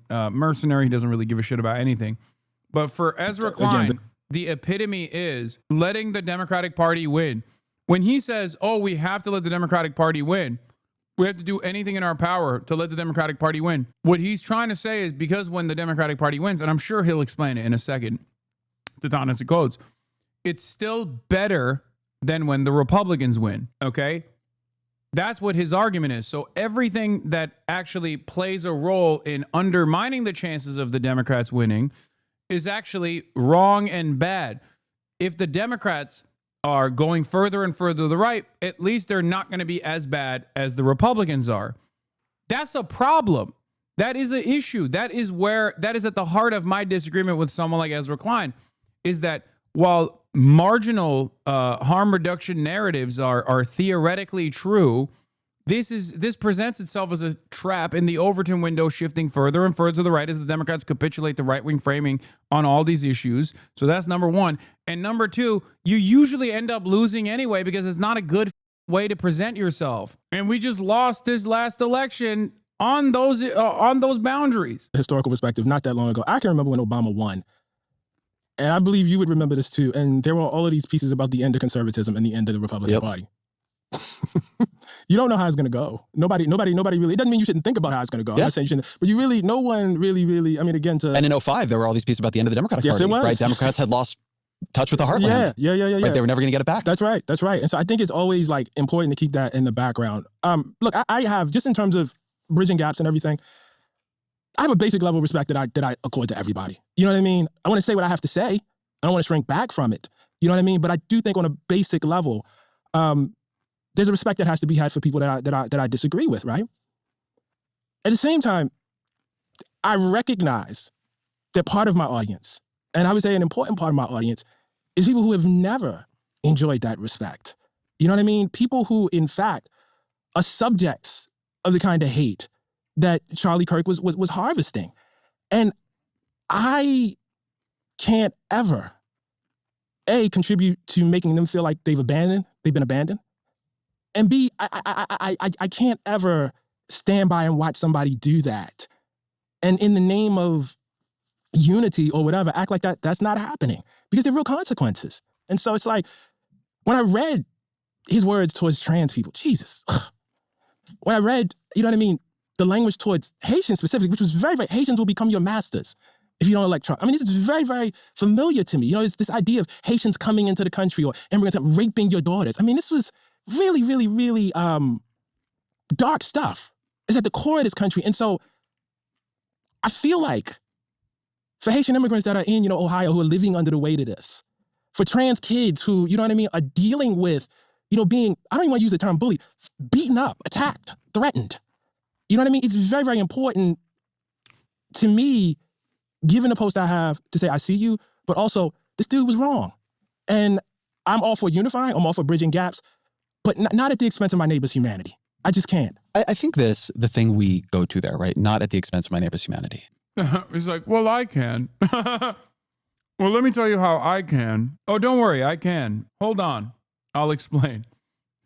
a mercenary. He doesn't really give a shit about anything. But for Ezra Klein, the epitome is letting the Democratic Party win. When he says, oh, we have to let the Democratic Party win, we have to do anything in our power to let the Democratic Party win. What he's trying to say is, because when the Democratic Party wins, and I'm sure he'll explain it in a second to Ta-Nehisi Coates, it's still better than when the Republicans win, okay? That's what his argument is. So everything that actually plays a role in undermining the chances of the Democrats winning is actually wrong and bad. If the Democrats are going further and further to the right, at least they're not going to be as bad as the Republicans are. That's a problem. That is an issue. That is at the heart of my disagreement with someone like Ezra Klein, is that while marginal harm reduction narratives are theoretically true, this presents itself as a trap in the Overton window, shifting further and further to the right as the Democrats capitulate the right-wing framing on all these issues. So that's number one. And number two, you usually end up losing anyway because it's not a good way to present yourself. And we just lost this last election on those boundaries. Historical perspective, not that long ago, I can remember when Obama won. And I believe you would remember this too. And there were all of these pieces about the end of conservatism and the end of the Republican Party. You don't know how it's going to go. Nobody really, it doesn't mean you shouldn't think about how it's going to go. I'm not saying you shouldn't, but no one really, I mean, again, and in 2005, there were all these pieces about the end of the Democratic Party. Yes, it was. Right? Democrats had lost touch with the heartland. Yeah. Like they were never going to get it back. That's right. And so I think it's always like important to keep that in the background. Look, I have, just in terms of bridging gaps and everything, I have a basic level of respect that I accord to everybody. You know what I mean? I want to say what I have to say. I don't want to shrink back from it. You know what I mean? But I do think on a basic level, there's a respect that has to be had for people that I disagree with, right? At the same time, I recognize that part of my audience, and I would say an important part of my audience, is people who have never enjoyed that respect. You know what I mean? People who, in fact, are subjects of the kind of hate that Charlie Kirk was harvesting. And I can't ever, A, contribute to making them feel like they've been abandoned. And B, I can't ever stand by and watch somebody do that. And in the name of unity or whatever, act like that's not happening. Because there are real consequences. And so it's like, when I read his words towards trans people, Jesus. When I read, you know what I mean, the language towards Haitians specifically, which was very, very, Haitians will become your masters if you don't elect Trump. I mean, this is very, very familiar to me. You know, it's this idea of Haitians coming into the country or immigrants raping your daughters. I mean, this was really, really, really dark stuff. It's at the core of this country. And so I feel like for Haitian immigrants that are in, Ohio, who are living under the weight of this, for trans kids who, you know what I mean, are dealing with, being, I don't even want to use the term bullied, beaten up, attacked, threatened. You know what I mean? It's very, very important to me, given the post I have, to say, I see you, but also, this dude was wrong. And I'm all for unifying, I'm all for bridging gaps, but not at the expense of my neighbor's humanity. I just can't. I think the thing we go to there, right? Not at the expense of my neighbor's humanity. It's like, well, I can. Well, let me tell you how I can. Oh, don't worry, I can. Hold on. I'll explain.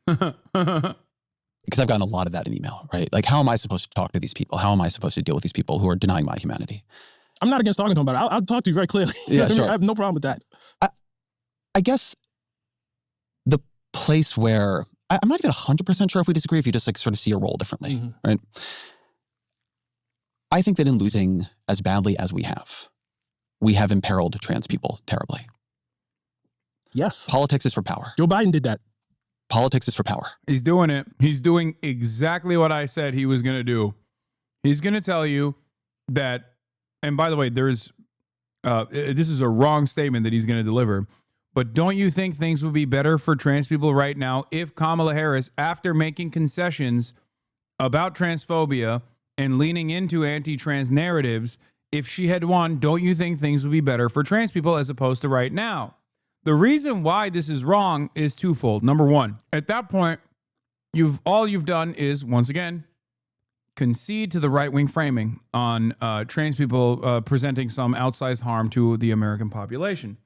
Because I've gotten a lot of that in email, right? Like, how am I supposed to talk to these people? How am I supposed to deal with these people who are denying my humanity? I'm not against talking to them about it. I'll talk to you very clearly. Yeah, sure. I have no problem with that. I guess the place where, I'm not even 100% sure if we disagree, if you just like sort of see a role differently, right? I think that in losing as badly as we have imperiled trans people terribly. Yes. Politics is for power. Joe Biden did that. Politics is for power. He's doing it. He's doing exactly what I said he was going to do. He's going to tell you that, and by the way, this is a wrong statement that he's going to deliver, but don't you think things would be better for trans people right now if Kamala Harris, after making concessions about transphobia and leaning into anti-trans narratives, if she had won, don't you think things would be better for trans people as opposed to right now? The reason why this is wrong is twofold. Number one, at that point, all you've done is, once again, concede to the right-wing framing on trans people presenting some outsized harm to the American population.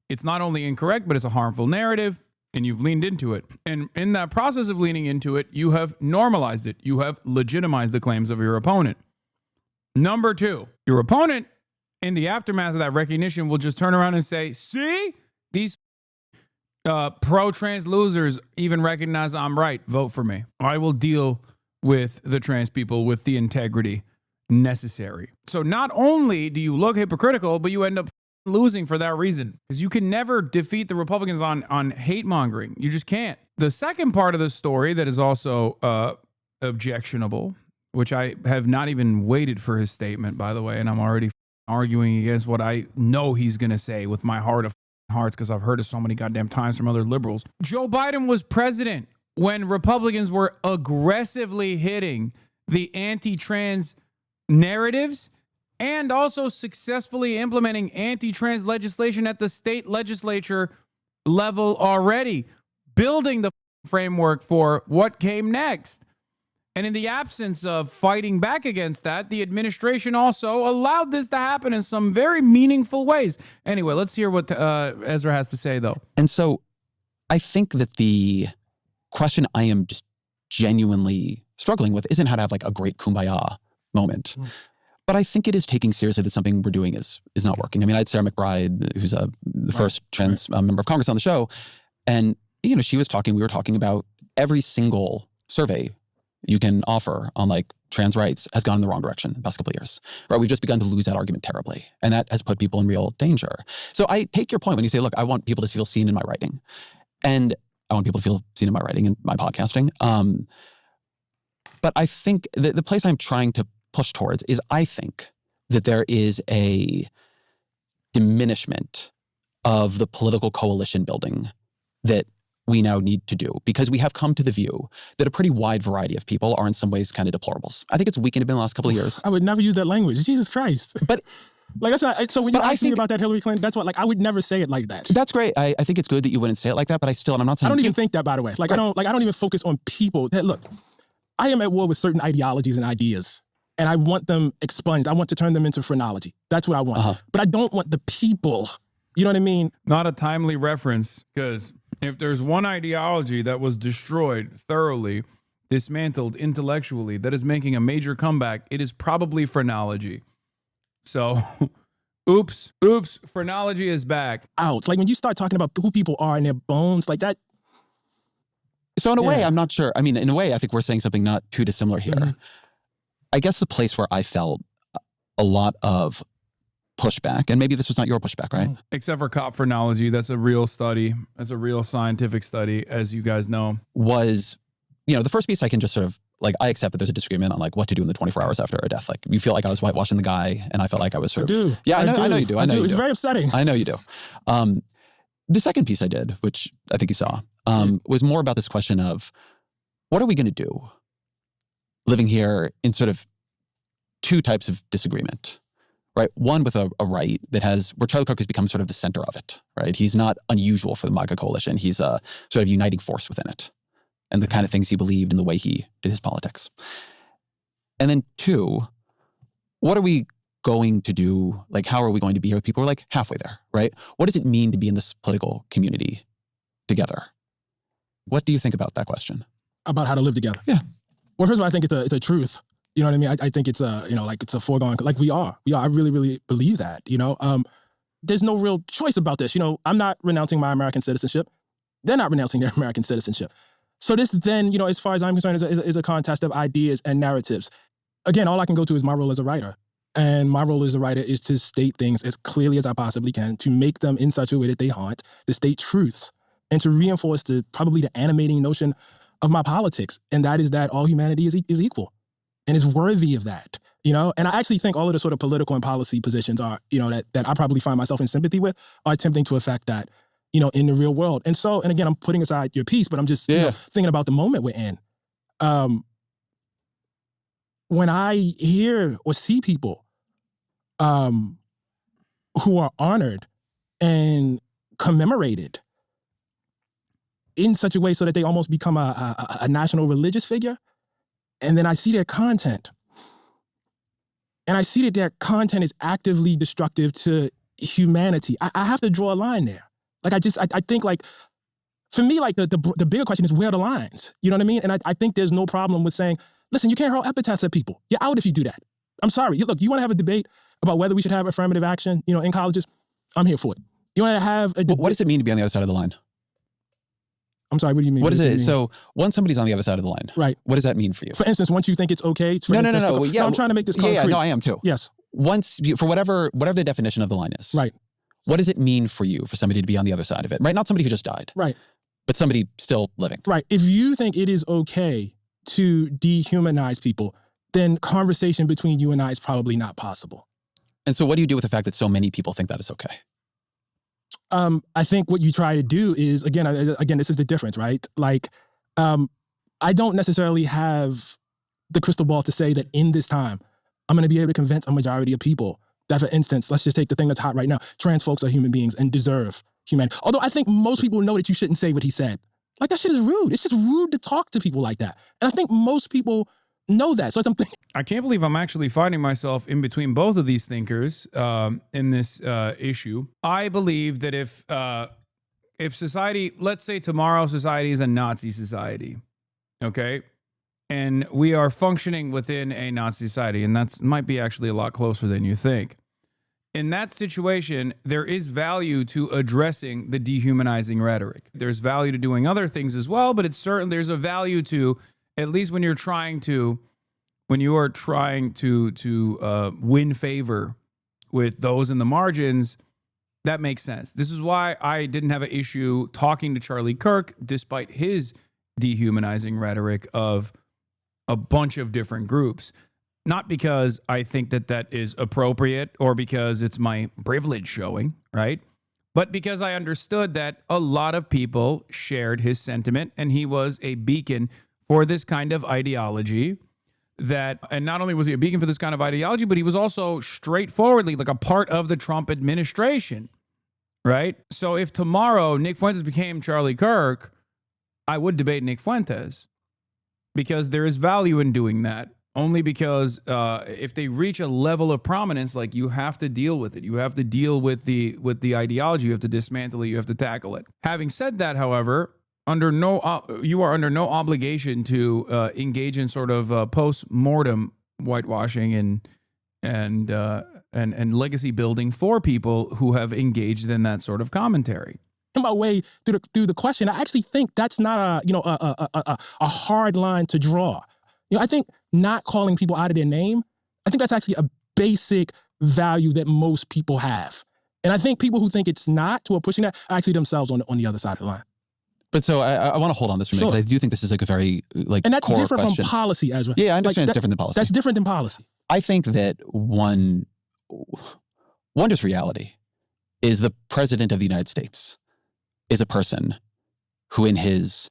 It's not only incorrect, but it's a harmful narrative, and you've leaned into it. And in that process of leaning into it, you have normalized it. You have legitimized the claims of your opponent. Number two, your opponent, in the aftermath of that recognition, will just turn around and say, see? These pro-trans losers even recognize I'm right. Vote for me. I will deal with the trans people with the integrity necessary. So not only do you look hypocritical, but you end up losing for that reason, because you can never defeat the Republicans on hate mongering. You just can't. The second part of the story that is also objectionable, which I have not even waited for his statement, by the way, and I'm already arguing against what I know he's going to say with my heart of hearts, because I've heard it so many goddamn times from other liberals. Joe Biden was president when Republicans were aggressively hitting the anti-trans narratives and also successfully implementing anti-trans legislation at the state legislature level already, building the framework for what came next. And in the absence of fighting back against that, the administration also allowed this to happen in some very meaningful ways. Anyway, let's hear what Ezra has to say, though. And so I think that the question I am just genuinely struggling with isn't how to have like a great kumbaya moment. But I think it is taking seriously that something we're doing is not working. I mean, I had Sarah McBride, who's the first trans member of Congress on the show. And, you know, we were talking about every single survey you can offer on like trans rights has gone in the wrong direction in the past couple of years, right? We've just begun to lose that argument terribly. And that has put people in real danger. So I take your point when you say, look, I want people to feel seen in my writing. And I want people to feel seen in my writing and my podcasting. But I think the place I'm trying to push towards is I think that there is a diminishment of the political coalition building that we now need to do, because we have come to the view that a pretty wide variety of people are in some ways kind of deplorables. I think it's weakened a bit in the last couple of years. I would never use that language. Jesus Christ. But like, that's not, so when you ask me about that Hillary Clinton, that's what, like, I would never say it like that. That's great. I think it's good that you wouldn't say it like that, but and I'm not saying— I don't even think that, by the way. Like, right. I don't even focus on people. Look, I am at war with certain ideologies and ideas, and I want them expunged. I want to turn them into phrenology. That's what I want. But I don't want the people. You know what I mean? Not a timely reference, because if there's one ideology that was destroyed thoroughly, dismantled intellectually, that is making a major comeback, it is probably phrenology. So, oops, phrenology is back. Out. Like, when you start talking about who people are and their bones, like that. So in a way, I'm not sure. I mean, in a way, I think we're saying something not too dissimilar here. I guess the place where I felt a lot of pushback, and maybe this was not your pushback, right? Except for cop phrenology, that's a real study. That's a real scientific study, as you guys know. Was, you know, the first piece I can just sort of, like, I accept that there's a disagreement on like what to do in the 24 hours after a death. Like, you feel like I was whitewashing the guy, and I felt like I was sort of— Yeah, I know you do. I know you do. It's very upsetting. I know you do. The second piece I did, which I think you saw, was more about this question of what are we going to do living here in sort of two types of disagreement, right? One with a right that where Charlie Kirk has become sort of the center of it, right? He's not unusual for the MAGA coalition. He's a sort of uniting force within it, and the kind of things he believed and the way he did his politics. And then two, what are we going to do? Like, how are we going to be here with people who are like halfway there, right? What does it mean to be in this political community together? What do you think about that question? About how to live together? Yeah. Well, first of all, I think it's a truth. You know what I mean? I think it's it's a foregone, like we are. I really, really believe that, you know? There's no real choice about this. You know, I'm not renouncing my American citizenship. They're not renouncing their American citizenship. So this then, you know, as far as I'm concerned, is a contest of ideas and narratives. Again, all I can go to is my role as a writer. And my role as a writer is to state things as clearly as I possibly can, to make them in such a way that they haunt, to state truths, and to reinforce probably the animating notion of my politics. And that is that all humanity is equal and is worthy of that, you know? And I actually think all of the sort of political and policy positions are, you know, that I probably find myself in sympathy with, are attempting to affect that, you know, in the real world. And so, and again, I'm putting aside your piece, but I'm just you know, thinking about the moment we're in. When I hear or see people who are honored and commemorated in such a way so that they almost become a national religious figure, and then I see their content, and I see that their content is actively destructive to humanity, I have to draw a line there. Like, I think, like, for me, like, the bigger question is, where are the lines? You know what I mean? And I think there's no problem with saying, listen, you can't hurl epithets at people. You're out if you do that. I'm sorry. Look, you want to have a debate about whether we should have affirmative action, you know, in colleges? I'm here for it. You want to have a debate? What does it mean to be on the other side of the line? I'm sorry, what do you mean? What is it? So once somebody's on the other side of the line, right? What does that mean for you? For instance, once you think it's okay. No. I'm trying to make this concrete. Yeah, no, I am too. Yes. Once, for whatever the definition of the line is. Right. What does it mean for you for somebody to be on the other side of it, right? Not somebody who just died, Right. but somebody still living. Right. If you think it is okay to dehumanize people, then conversation between you and I is probably not possible. And so what do you do with the fact that so many people think that is okay? I think what you try to do is, again, this is the difference, right? Like, I don't necessarily have the crystal ball to say that in this time, I'm going to be able to convince a majority of people that, for instance, let's just take the thing that's hot right now. Trans folks are human beings and deserve humanity. Although I think most people know that you shouldn't say what he said. Like, that shit is rude. It's just rude to talk to people like that. And I think most people know that. So it's something. I can't believe I'm actually finding myself in between both of these thinkers in this issue. I believe that if society, let's say tomorrow society is a Nazi society, okay? And we are functioning within a Nazi society, and that might be actually a lot closer than you think. In that situation, there is value to addressing the dehumanizing rhetoric. There's value to doing other things as well, but it's certain there's a value to, at least when you are trying to win favor with those in the margins, that makes sense. This is why I didn't have an issue talking to Charlie Kirk, despite his dehumanizing rhetoric of a bunch of different groups. Not because I think that that is appropriate or because it's my privilege showing, right? But because I understood that a lot of people shared his sentiment, and he was a beacon for this kind of ideology. And not only was he a beacon for this kind of ideology, but he was also straightforwardly like a part of the Trump administration, right? So if tomorrow Nick Fuentes became Charlie Kirk, I would debate Nick Fuentes because there is value in doing that. Only because if they reach a level of prominence, like, you have to deal with it. You have to deal with the ideology. You have to dismantle it. You have to tackle it. Having said that, however, you are under no obligation to engage in sort of post-mortem whitewashing and legacy building for people who have engaged in that sort of commentary. In my way through the question, I actually think that's not a hard line to draw. I think not calling people out of their name, I think that's actually a basic value that most people have. And I think people who think it's not, who are pushing that, are actually themselves on the other side of the line. But so I want to hold on this for a minute, because I do think this is like a very and that's core different question. From policy, Ezra. Yeah, I understand it's different than policy. That's different than policy. I think that one just reality is the president of the United States is a person who, in his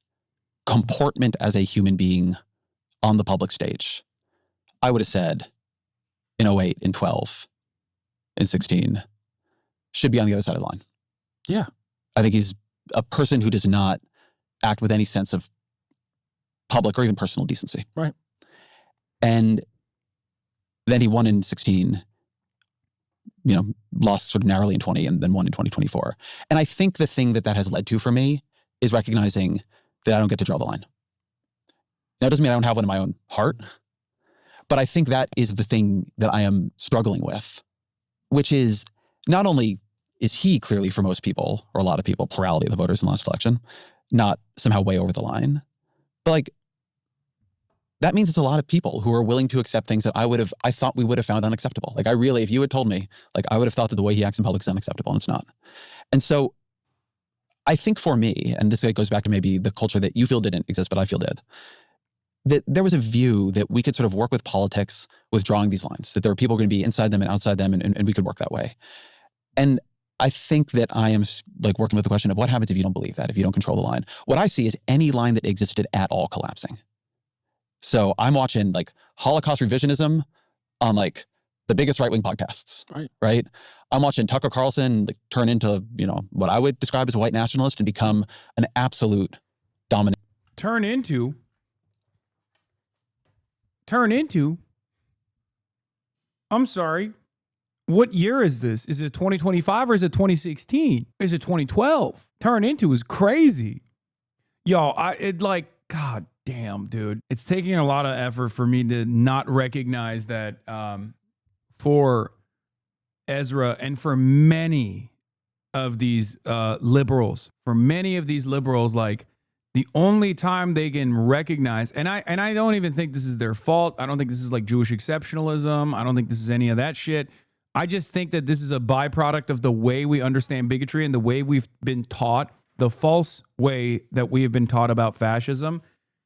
comportment as a human being on the public stage, I would have said in 08, in 12, in 16, should be on the other side of the line. Yeah. I think he's a person who does not act with any sense of public or even personal decency. Right. And then he won in 16, lost sort of narrowly in 20 and then won in 2024. And I think the thing that has led to for me is recognizing that I don't get to draw the line. Now, it doesn't mean I don't have one in my own heart, but I think that is the thing that I am struggling with, which is not only is he clearly, for most people, or a lot of people, plurality of the voters in the last election, not somehow way over the line, but that means it's a lot of people who are willing to accept things that I thought we would have found unacceptable. If you had told me, I would have thought that the way he acts in public is unacceptable, and it's not. And so I think for me, and this goes back to maybe the culture that you feel didn't exist, but I feel did, that there was a view that we could sort of work with politics with drawing these lines, that there were people going to be inside them and outside them, and we could work that way. And I think that I am working with the question of what happens if you don't believe that, if you don't control the line. What I see is any line that existed at all collapsing. So I'm watching Holocaust revisionism on the biggest right-wing podcasts, right? I'm watching Tucker Carlson turn into, what I would describe as a white nationalist and become an absolute dominant. Turn into? I'm sorry. What year is this? Is it 2025 or is it 2016? Is it 2012? Turn into is crazy. Yo, God damn, dude. It's taking a lot of effort for me to not recognize that for Ezra and for many of these liberals, the only time they can recognize, and I don't even think this is their fault. I don't think this is Jewish exceptionalism. I don't think this is any of that shit. I just think that this is a byproduct of the way we understand bigotry and the way we've been taught, the false way that we have been taught about fascism,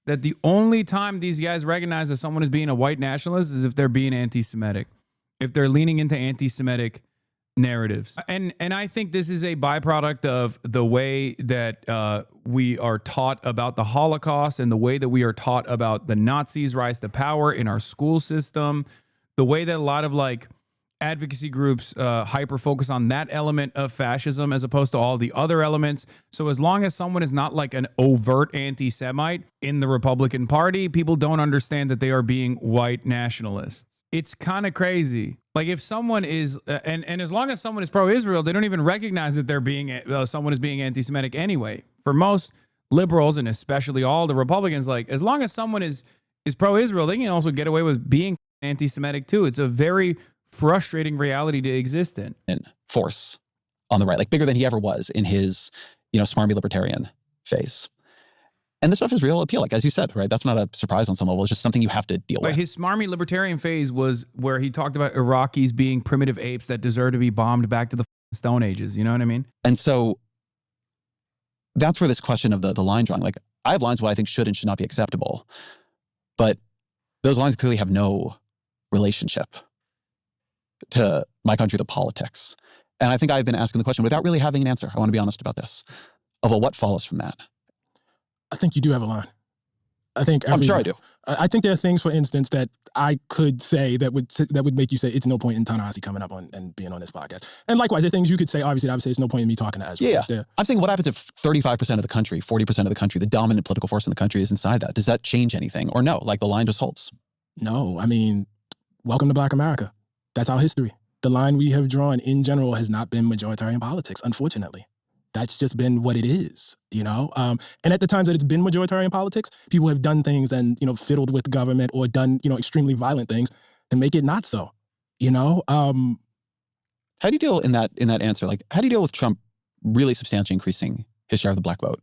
that the only time these guys recognize that someone is being a white nationalist is if they're being anti-Semitic, if they're leaning into anti-Semitic narratives. And I think this is a byproduct of the way that we are taught about the Holocaust and the way that we are taught about the Nazis' rise to power in our school system, the way that a lot of like advocacy groups hyper focus on that element of fascism as opposed to all the other elements. So as long as someone is not like an overt anti-Semite in the Republican Party, people don't understand that they are being white nationalists. It's kind of crazy. Like if someone is, and as long as someone is pro-Israel, they don't even recognize that they're being, someone is being anti-Semitic anyway. For most liberals, and especially all the Republicans, like as long as someone is pro-Israel, they can also get away with being anti-Semitic too. It's a very frustrating reality to exist in. Force on the right, like bigger than he ever was in his, smarmy libertarian phase. And this stuff has real appeal, like as you said, right? That's not a surprise on some level. It's just something you have to deal with. His smarmy libertarian phase was where he talked about Iraqis being primitive apes that deserve to be bombed back to the Stone Ages. You know what I mean? And so that's where this question of the line drawing, like I have lines what I think should and should not be acceptable, but those lines clearly have no relationship to my country, the politics. And I think I've been asking the question without really having an answer. I want to be honest about this. Of what follows from that? I think you do have a line. I think I'm sure I do. I think there are things, for instance, that I could say that would make you say it's no point in Ta-Nehisi coming up and being on this podcast. And likewise, there are things you could say. Obviously, I would say it's no point in me talking to Ezra. Yeah. I'm saying, what happens if 35% of the country, 40% of the country, the dominant political force in the country is inside that? Does that change anything, or no? Like the line just holds. No, I mean, welcome to Black America. That's our history. The line we have drawn in general has not been majoritarian politics, unfortunately. That's just been what it is, And at the times that it's been majoritarian politics, people have done things and, fiddled with government or done, extremely violent things to make it not so, How do you deal in that answer? Like, how do you deal with Trump really substantially increasing his share of the black vote?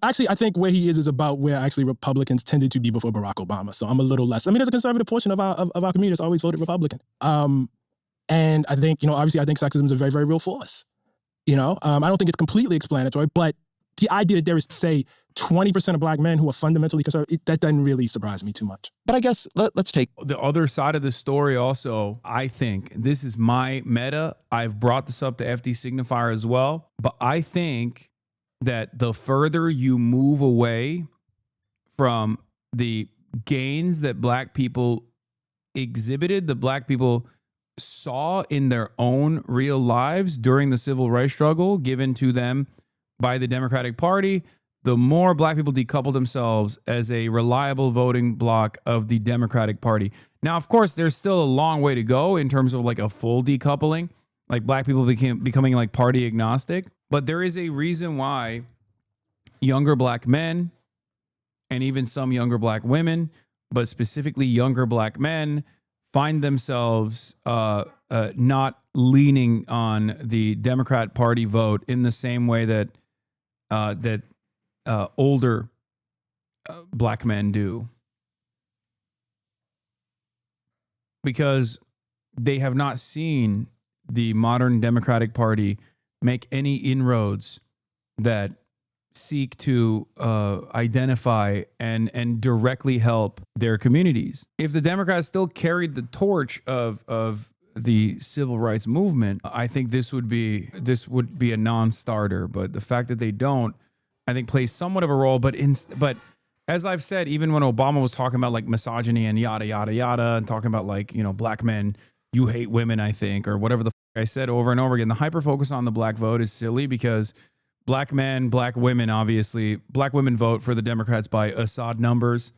Actually, I think where he is about where actually Republicans tended to be before Barack Obama. So I'm a little less. I mean, there's a conservative portion of our community that's always voted Republican. And I think, obviously I think sexism is a very, very real force. I don't think it's completely explanatory, but the idea that there is, say, 20% of Black men who are fundamentally conservative, that doesn't really surprise me too much. But I guess let's take the other side of the story also. I think this is my meta. I've brought this up to FD Signifier as well, but I think that the further you move away from the gains that Black people exhibited, the Black people saw in their own real lives during the civil rights struggle given to them by the Democratic Party, the more Black people decouple themselves as a reliable voting bloc of the Democratic Party. Now, of course, there's still a long way to go in terms of like a full decoupling, like Black people becoming like party agnostic. But there is a reason why younger Black men and even some younger Black women, but specifically younger Black men, find themselves not leaning on the Democrat Party vote in the same way that older Black men do, because they have not seen the modern Democratic Party make any inroads that seek to identify and directly help their communities. If the Democrats still carried the torch of the civil rights movement, I think this would be a non-starter. But the fact that they don't, I think, plays somewhat of a role. But as I've said, even when Obama was talking about like misogyny and yada yada yada, and talking about like, Black men, you hate women, I think, or whatever the I said over and over again, the hyper focus on the Black vote is silly, because Black men, Black women, obviously, Black women vote for the Democrats by Assad numbers.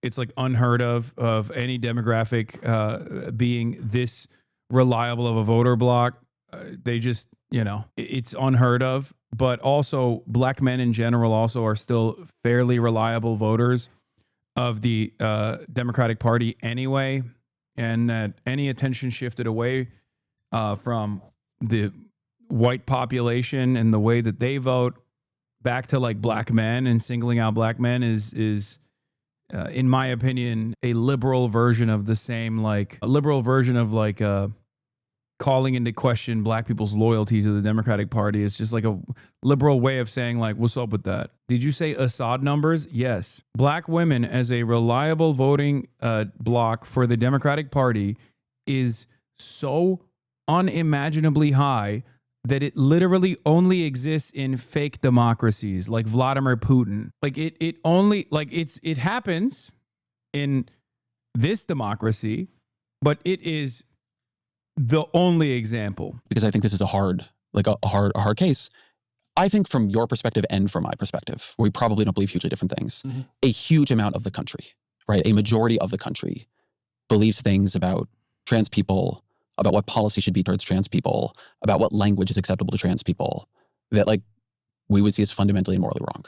It's like unheard of any demographic being this reliable of a voter bloc. They just, it's unheard of. But also Black men in general also are still fairly reliable voters of the Democratic Party anyway. And that any attention shifted away from the white population and the way that they vote back to like Black men and singling out Black men is in my opinion, a liberal version of the same, like a liberal version of like calling into question black people's loyalty to the Democratic Party. It's just like a liberal way of saying, like, what's up with that? Did you say Assad numbers? Yes. Black women as a reliable voting bloc for the Democratic Party is so unimaginably high that it literally only exists in fake democracies like Vladimir Putin. Like it only, like it happens in this democracy, but it is the only example. Because I think this is a hard case. I think from your perspective and from my perspective, we probably don't believe hugely different things. A huge amount of the country, right? A majority of the country believes things about trans people, about what policy should be towards trans people, about what language is acceptable to trans people, that like we would see as fundamentally and morally wrong.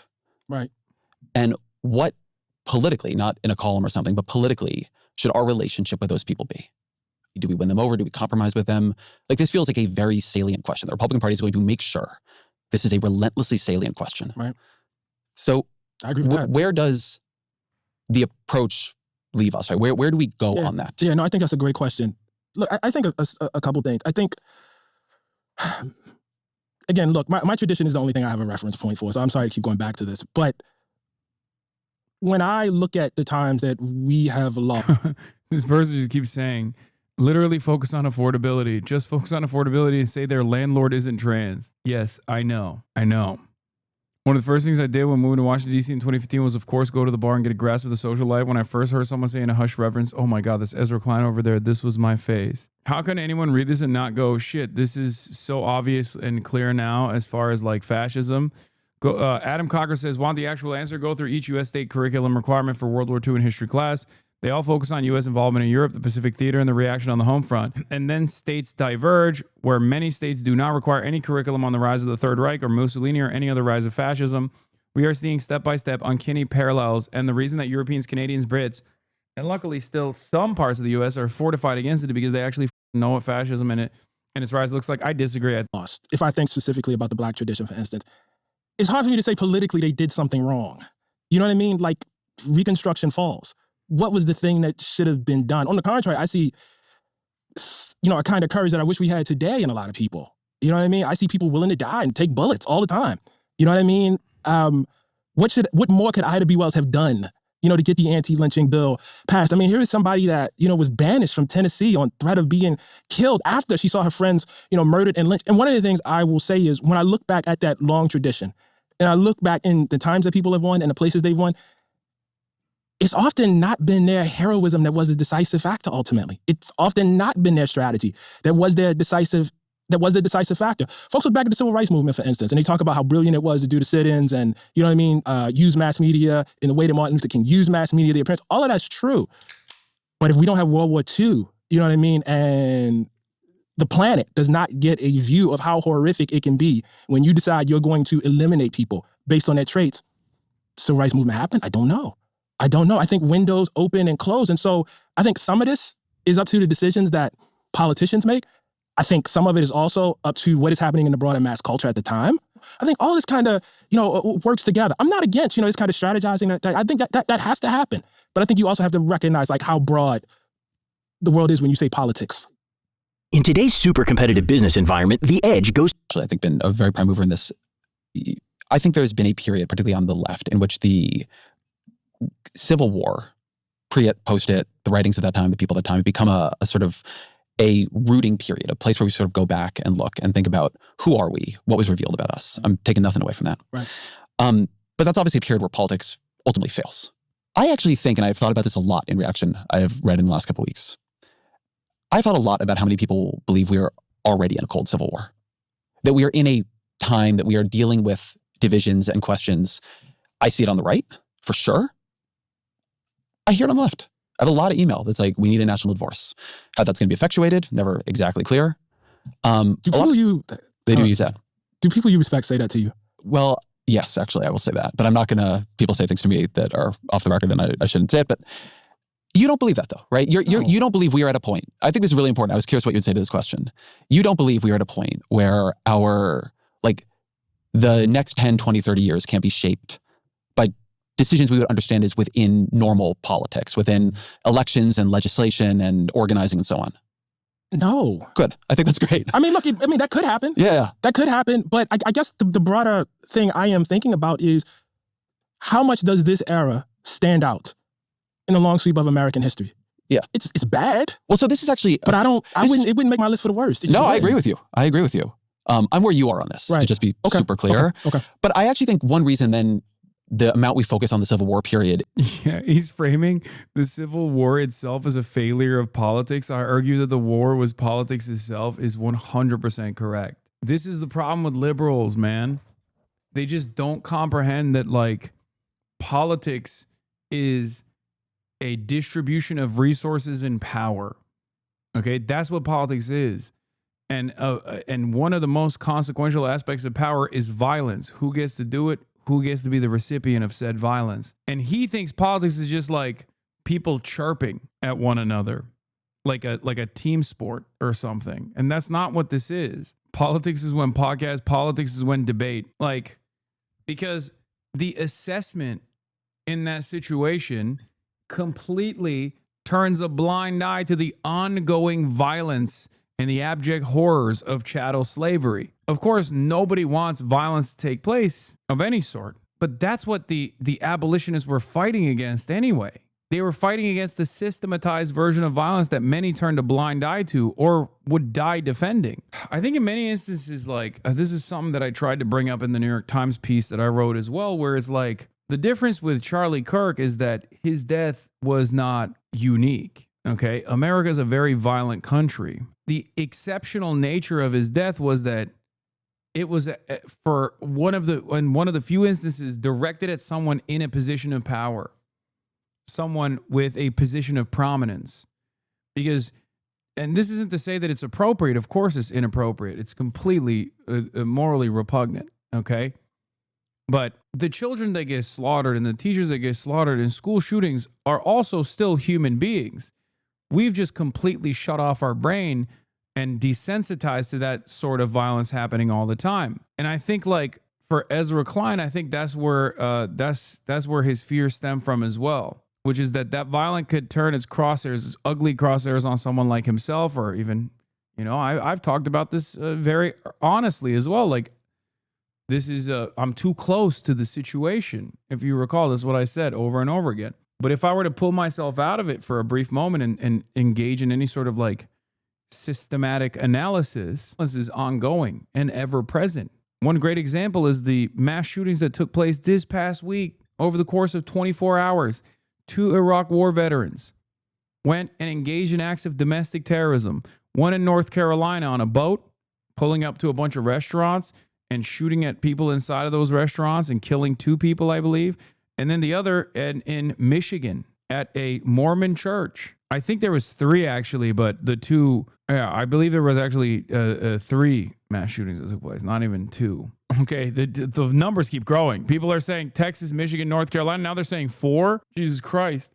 Right. And what politically, not in a column or something, but politically, should our relationship with those people be? Do we win them over? Do we compromise with them? Like, this feels like a very salient question. The Republican Party is going to make sure this is a relentlessly salient question. Right. So I agree with that. Where does the approach leave us? Right? Where do we go on that? Yeah, no, I think that's a great question. Look, I think a couple things. I think, again, look, my tradition is the only thing I have a reference point for, so I'm sorry to keep going back to this. But when I look at the times that we have lost... This person just keeps saying, literally focus on affordability. Just focus on affordability and say their landlord isn't trans. Yes, I know. One of the first things I did when moving to Washington, D.C. in 2015 was, of course, go to the bar and get a grasp of the social life. When I first heard someone say in a hushed reverence, oh my God, that's Ezra Klein over there. This was my face. How can anyone read this and not go, shit, this is so obvious and clear now as far as like fascism? Adam Cocker says, want the actual answer? Go through each U.S. state curriculum requirement for World War II in history class. They all focus on U.S. involvement in Europe, the Pacific Theater, and the reaction on the home front. And then states diverge, where many states do not require any curriculum on the rise of the Third Reich or Mussolini or any other rise of fascism. We are seeing step-by-step uncanny parallels, and the reason that Europeans, Canadians, Brits, and luckily still some parts of the U.S. are fortified against it because they actually know what fascism and its rise looks like. I disagree. If I think specifically about the Black tradition, for instance, it's hard for me to say politically they did something wrong. You know what I mean? Like, Reconstruction falls. What was the thing that should have been done? On the contrary, I see, a kind of courage that I wish we had today in a lot of people. You know what I mean? I see people willing to die and take bullets all the time. You know what I mean? What more could Ida B. Wells have done, to get the anti-lynching bill passed? I mean, here is somebody that, was banished from Tennessee on threat of being killed after she saw her friends, murdered and lynched. And one of the things I will say is when I look back at that long tradition and I look back in the times that people have won and the places they've won, it's often not been their heroism that was the decisive factor ultimately. It's often not been their strategy that was the decisive factor. Folks look back at the civil rights movement, for instance, and they talk about how brilliant it was to do the sit-ins and, use mass media in the way that Martin Luther King used mass media, the appearance. All of that's true. But if we don't have World War II, and the planet does not get a view of how horrific it can be when you decide you're going to eliminate people based on their traits, civil rights movement happened? I don't know. I think windows open and close. And so I think some of this is up to the decisions that politicians make. I think some of it is also up to what is happening in the broader mass culture at the time. I think all this kind of, works together. I'm not against, this kind of strategizing. I think that has to happen. But I think you also have to recognize like how broad the world is when you say politics. In today's super competitive business environment, the edge goes... Actually, I think been a very prime mover in this. I think there's been a period, particularly on the left, in which the Civil War, pre-it, post-it, the writings of that time, the people of that time, have become a sort of a rooting period, a place where we sort of go back and look and think about who are we, what was revealed about us. I'm taking nothing away from that. Right. But that's obviously a period where politics ultimately fails. I actually think, and I've thought about this a lot in reaction, I have read in the last couple of weeks, I thought a lot about how many people believe we are already in a cold civil war, that we are in a time that we are dealing with divisions and questions. I see it on the right, for sure. I hear it on the left. I have a lot of email that's like, we need a national divorce. How that's going to be effectuated, never exactly clear. They do use that. Do people you respect say that to you? Well, yes, actually, I will say that. But I'm not going to, people say things to me that are off the record and I shouldn't say it. But you don't believe that though, right? You don't believe we are at a point. I think this is really important. I was curious what you would say to this question. You don't believe we are at a point where the next 10, 20, 30 years can't be shaped by decisions we would understand as within normal politics, within elections and legislation and organizing and so on. No. Good. I think that's great. I mean, look, that could happen. Yeah. That could happen. But I guess the broader thing I am thinking about is how much does this era stand out in the long sweep of American history? Yeah. It's bad. Well, so this is actually... But it wouldn't make my list for the worst. No, I agree with you. I'm where you are on this, to just be super clear. Okay. But I actually think one reason then the amount we focus on the Civil War period... Yeah, he's framing the Civil War itself as a failure of politics. I argue that the war was politics itself is 100% correct. This is the problem with liberals, man. They just don't comprehend that, like, politics is a distribution of resources and power. Okay, that's what politics is. And one of the most consequential aspects of power is violence. Who gets to do it? Who gets to be the recipient of said violence? And he thinks politics is just like people chirping at one another, like a team sport or something. And that's not what this is. Politics is when podcast, politics is when debate. Like, because the assessment in that situation completely turns a blind eye to the ongoing violence and the abject horrors of chattel slavery. Of course, nobody wants violence to take place of any sort, but that's what the abolitionists were fighting against anyway. They were fighting against the systematized version of violence that many turned a blind eye to or would die defending. I think in many instances, like, this is something that I tried to bring up in the New York Times piece that I wrote as well, where it's like, the difference with Charlie Kirk is that his death was not unique. Okay, America is a very violent country. The exceptional nature of his death was that it was for one of the few instances directed at someone in a position of power, someone with a position of prominence. Because, and this isn't to say that it's appropriate. Of course, it's inappropriate. It's completely morally repugnant. Okay. But the children that get slaughtered and the teachers that get slaughtered in school shootings are also still human beings. We've just completely shut off our brain and desensitized to that sort of violence happening all the time. And I think, like, for Ezra Klein, I think that's where his fear stem from as well, which is that violence could turn its crosshairs, its ugly crosshairs, on someone like himself, or even, I've talked about this very honestly as well. Like, this is I'm too close to the situation. If you recall, this is what I said over and over again. But if I were to pull myself out of it for a brief moment and engage in any sort of like systematic analysis, this is ongoing and ever present. One great example is the mass shootings that took place this past week over the course of 24 hours. 2 Iraq war veterans went and engaged in acts of domestic terrorism. One in North Carolina on a boat, pulling up to a bunch of restaurants and shooting at people inside of those restaurants and killing 2 people, I believe. And then the other in Michigan at a Mormon church. I think there was 3 actually, but the 2, I believe there was actually 3 mass shootings that took place, not even 2. Okay, the numbers keep growing. People are saying Texas, Michigan, North Carolina. Now they're saying 4. Jesus Christ.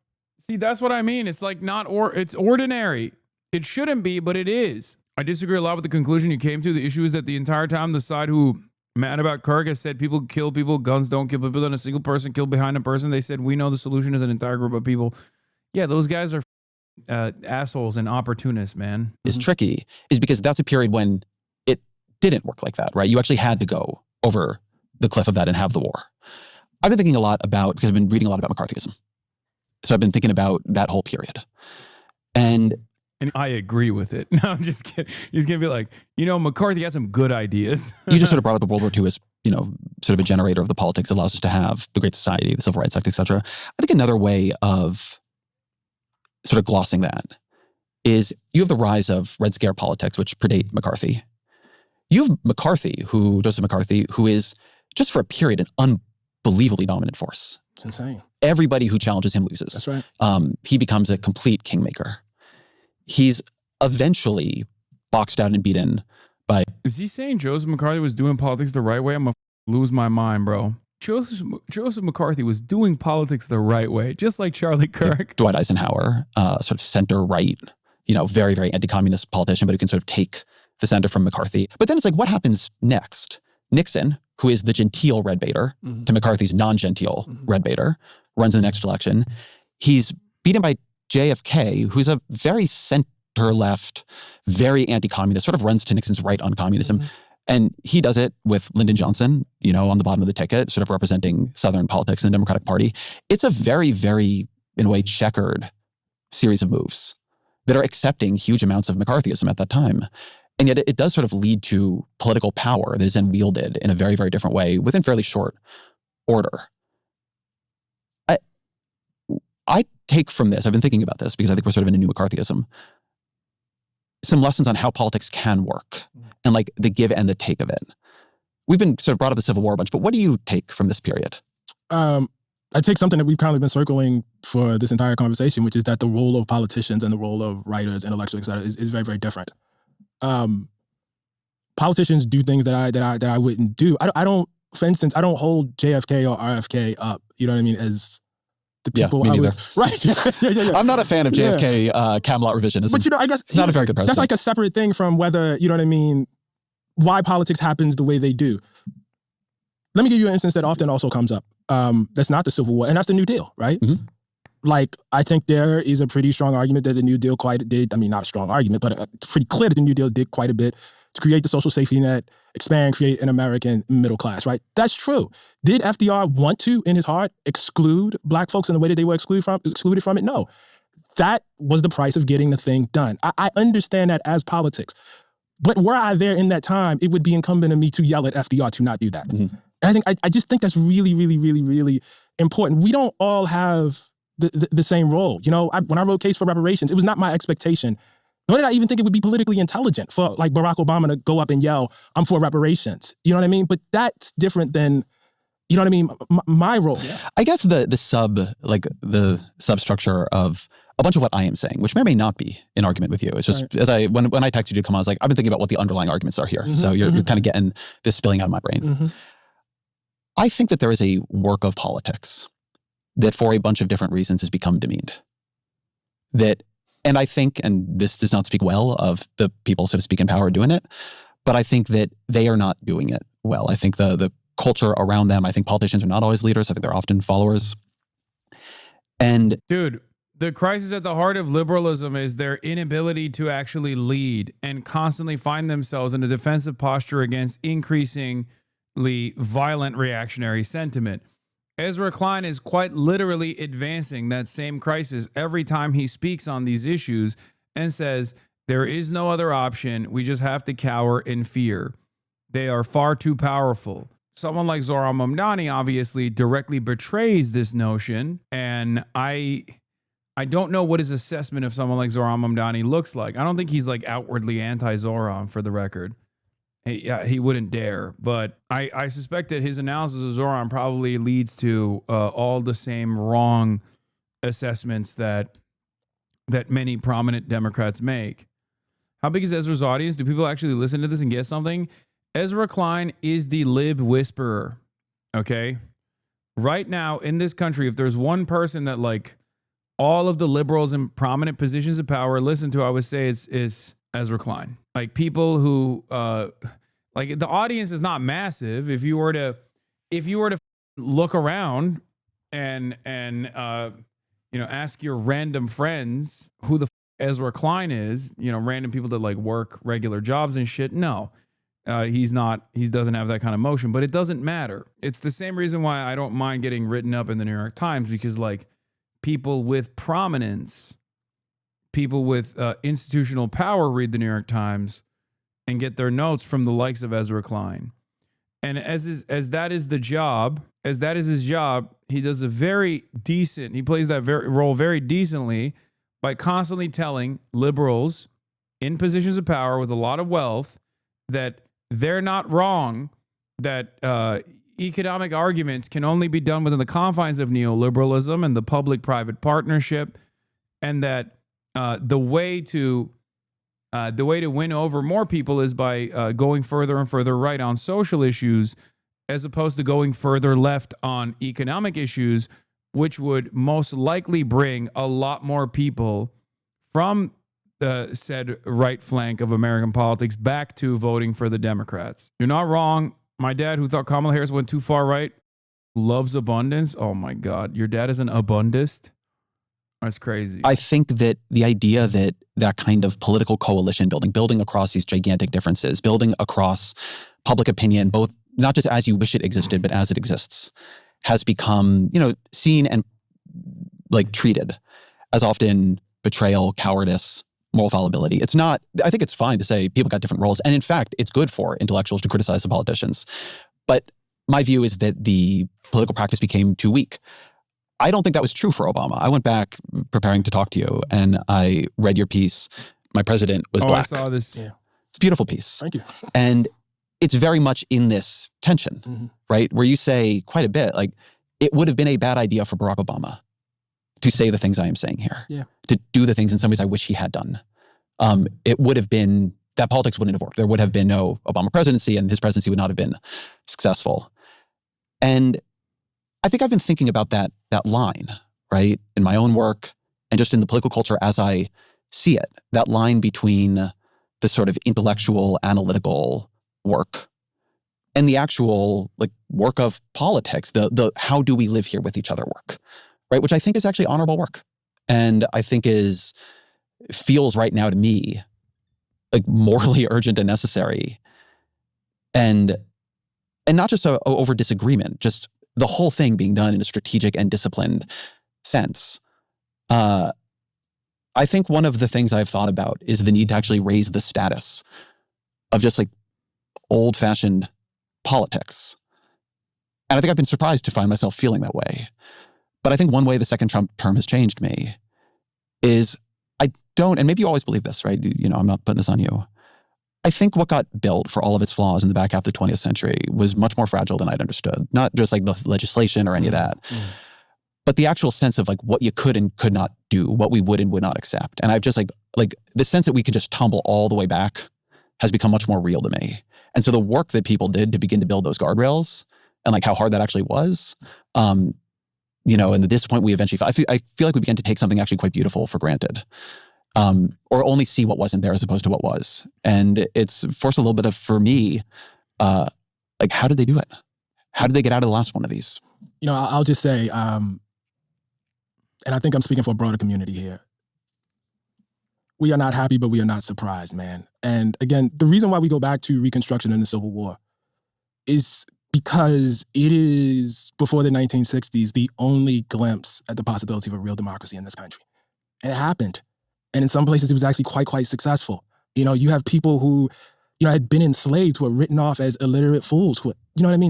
See, that's what I mean. It's like it's ordinary. It shouldn't be, but it is. I disagree a lot with the conclusion you came to. The issue is that the entire time the side who mad about Kirk has said people kill people, guns don't kill people, and a single person killed behind a person. They said we know the solution is an entire group of people. Yeah, those guys are assholes and opportunists, man. Is tricky is because that's a period when it didn't work like that, right? You actually had to go over the cliff of that and have the war. I've been thinking a lot about, because I've been reading a lot about McCarthyism. So I've been thinking about that whole period. And I agree with it. No, I'm just kidding. He's going to be like, McCarthy has some good ideas. You just sort of brought up the World War II as, sort of a generator of the politics that allows us to have the Great Society, the Civil Rights Act, et cetera. I think another way of sort of glossing that is you have the rise of Red Scare politics, which predate McCarthy. You have Joseph McCarthy, who is just for a period an unbelievably dominant force. It's insane. Everybody who challenges him loses. That's right. He becomes a complete kingmaker. He's eventually boxed out and beaten by... Is he saying Joseph McCarthy was doing politics the right way? I'm going to lose my mind, bro. Joseph McCarthy was doing politics the right way, just like Charlie Kirk. Dwight Eisenhower, sort of center-right, very, very anti-communist politician, but who can sort of take the center from McCarthy. But then it's like, what happens next? Nixon, who is the genteel red baiter to McCarthy's non-genteel red baiter, runs the next election. He's beaten by JFK, who's a very left, very anti-communist, sort of runs to Nixon's right on communism. And he does it with Lyndon Johnson, on the bottom of the ticket, sort of representing Southern politics in the Democratic Party. It's a very, very, in a way, checkered series of moves that are accepting huge amounts of McCarthyism at that time. And yet it does sort of lead to political power that is then wielded in a very, very different way within fairly short order. I take from this, I've been thinking about this because I think we're sort of in a new McCarthyism, some lessons on how politics can work and like the give and the take of it. We've been sort of brought up the Civil War a bunch, but what do you take from this period? I take something that we've kind of been circling for this entire conversation, which is that the role of politicians and the role of writers, intellectuals, et cetera, is very, very different. Politicians do things that I wouldn't do. I don't, for instance, I don't hold JFK or RFK up, you know what I mean, as the people me I would, neither. right? Yeah. I'm not a fan of JFK Camelot revisionism. But I guess it's not a very good president. That's like a separate thing from whether, you know what I mean, why politics happens the way they do. Let me give you an instance that often also comes up. That's not the Civil War, and that's the New Deal, right? Mm-hmm. Like, I think there is a pretty strong argument that the New Deal not a strong argument, but it's pretty clear that the New Deal did quite a bit to create the social safety net, expand, create an American middle class, right? That's true. Did FDR want to, in his heart, exclude Black folks in the way that they were excluded from it? No. That was the price of getting the thing done. I understand that as politics. But were I there in that time, it would be incumbent on me to yell at FDR to not do that. Mm-hmm. And I just think that's really, really, really, really important. We don't all have the same role. When I wrote Case for Reparations, it was not my expectation, nor did I even think it would be politically intelligent for like Barack Obama to go up and yell, "I'm for reparations." You know what I mean? But that's different than, you know what I mean, my role. Yeah. I guess the substructure of a bunch of what I am saying, which may or may not be in argument with you. It's just, right. When I texted you to come on, I was like, I've been thinking about what the underlying arguments are here. Mm-hmm, so you're kind of getting this spilling out of my brain. Mm-hmm. I think that there is a work of politics that for a bunch of different reasons has become demeaned. And I think, and this does not speak well of the people, so to speak, in power doing it, but I think that they are not doing it well. I think the culture around them, I think politicians are not always leaders. I think they're often followers. And dude, the crisis at the heart of liberalism is their inability to actually lead and constantly find themselves in a defensive posture against increasingly violent reactionary sentiment. Ezra Klein is quite literally advancing that same crisis every time he speaks on these issues and says, there is no other option. We just have to cower in fear. They are far too powerful. Someone like Zohran Mamdani obviously directly betrays this notion, and I don't know what his assessment of someone like Zohran Mamdani looks like. I don't think he's like outwardly anti-Zohran, for the record. He wouldn't dare, but I suspect that his analysis of Zohran probably leads to all the same wrong assessments that many prominent Democrats make. How big is Ezra's audience? Do people actually listen to this and get something? Ezra Klein is the lib whisperer, okay? Right now in this country, if there's one person that like all of the liberals in prominent positions of power listen to, I would say it's Ezra Klein. Like people who, like the audience is not massive. If you were to look around and ask your random friends who the Ezra Klein is, random people that like work regular jobs and shit. No, he doesn't have that kind of motion, but it doesn't matter. It's the same reason why I don't mind getting written up in the New York Times, because like people with prominence, people with institutional power read the New York Times and get their notes from the likes of Ezra Klein. And as that is his job, he does he plays that role very decently by constantly telling liberals in positions of power with a lot of wealth that they're not wrong, that economic arguments can only be done within the confines of neoliberalism and the public-private partnership, and that the way to win over more people is by going further and further right on social issues, as opposed to going further left on economic issues, which would most likely bring a lot more people from the said right flank of American politics back to voting for the Democrats. You're not wrong. My dad, who thought Kamala Harris went too far right, loves abundance. Oh my God, your dad is an abundist? That's crazy. I think that the idea that that kind of political coalition building across these gigantic differences, building across public opinion, both not just as you wish it existed, but as it exists, has become, seen and like treated as often betrayal, cowardice, moral fallibility. It's not, I think it's fine to say people got different roles. And in fact, it's good for intellectuals to criticize the politicians. But my view is that the political practice became too weak. I don't think that was true for Obama. I went back preparing to talk to you and I read your piece. My president was black. I saw this. Yeah. It's a beautiful piece. Thank you. And it's very much in this tension, right? Where you say quite a bit, like, it would have been a bad idea for Barack Obama to say the things I am saying here, to do the things in some ways I wish he had done. It would have been, that politics wouldn't have worked. There would have been no Obama presidency and his presidency would not have been successful. And I think I've been thinking about that line, right? In my own work and just in the political culture as I see it, that line between the sort of intellectual, analytical work and the actual like work of politics, the how do we live here with each other work, right? Which I think is actually honorable work. And I think feels right now to me like morally urgent and necessary. And not just over disagreement, just the whole thing being done in a strategic and disciplined sense. I think one of the things I've thought about is the need to actually raise the status of just like old-fashioned politics. And I think I've been surprised to find myself feeling that way. But I think one way the second Trump term has changed me is I don't, and maybe you always believe this, right? I'm not putting this on you. I think what got built for all of its flaws in the back half of the 20th century was much more fragile than I'd understood. Not just like the legislation or any of that, but the actual sense of like what you could and could not do, what we would and would not accept. And I've just like the sense that we could just tumble all the way back has become much more real to me. And so the work that people did to begin to build those guardrails and like how hard that actually was, and the disappointment we eventually felt, I feel like we began to take something actually quite beautiful for granted. Or only see what wasn't there as opposed to what was. And it's forced a little bit of, for me, like, how did they do it? How did they get out of the last one of these? I'll just say, and I think I'm speaking for a broader community here. We are not happy, but we are not surprised, man. And again, the reason why we go back to Reconstruction and the Civil War is because it is, before the 1960s, the only glimpse at the possibility of a real democracy in this country. And it happened. And in some places, it was actually quite successful. You have people who, had been enslaved, who are written off as illiterate fools, who,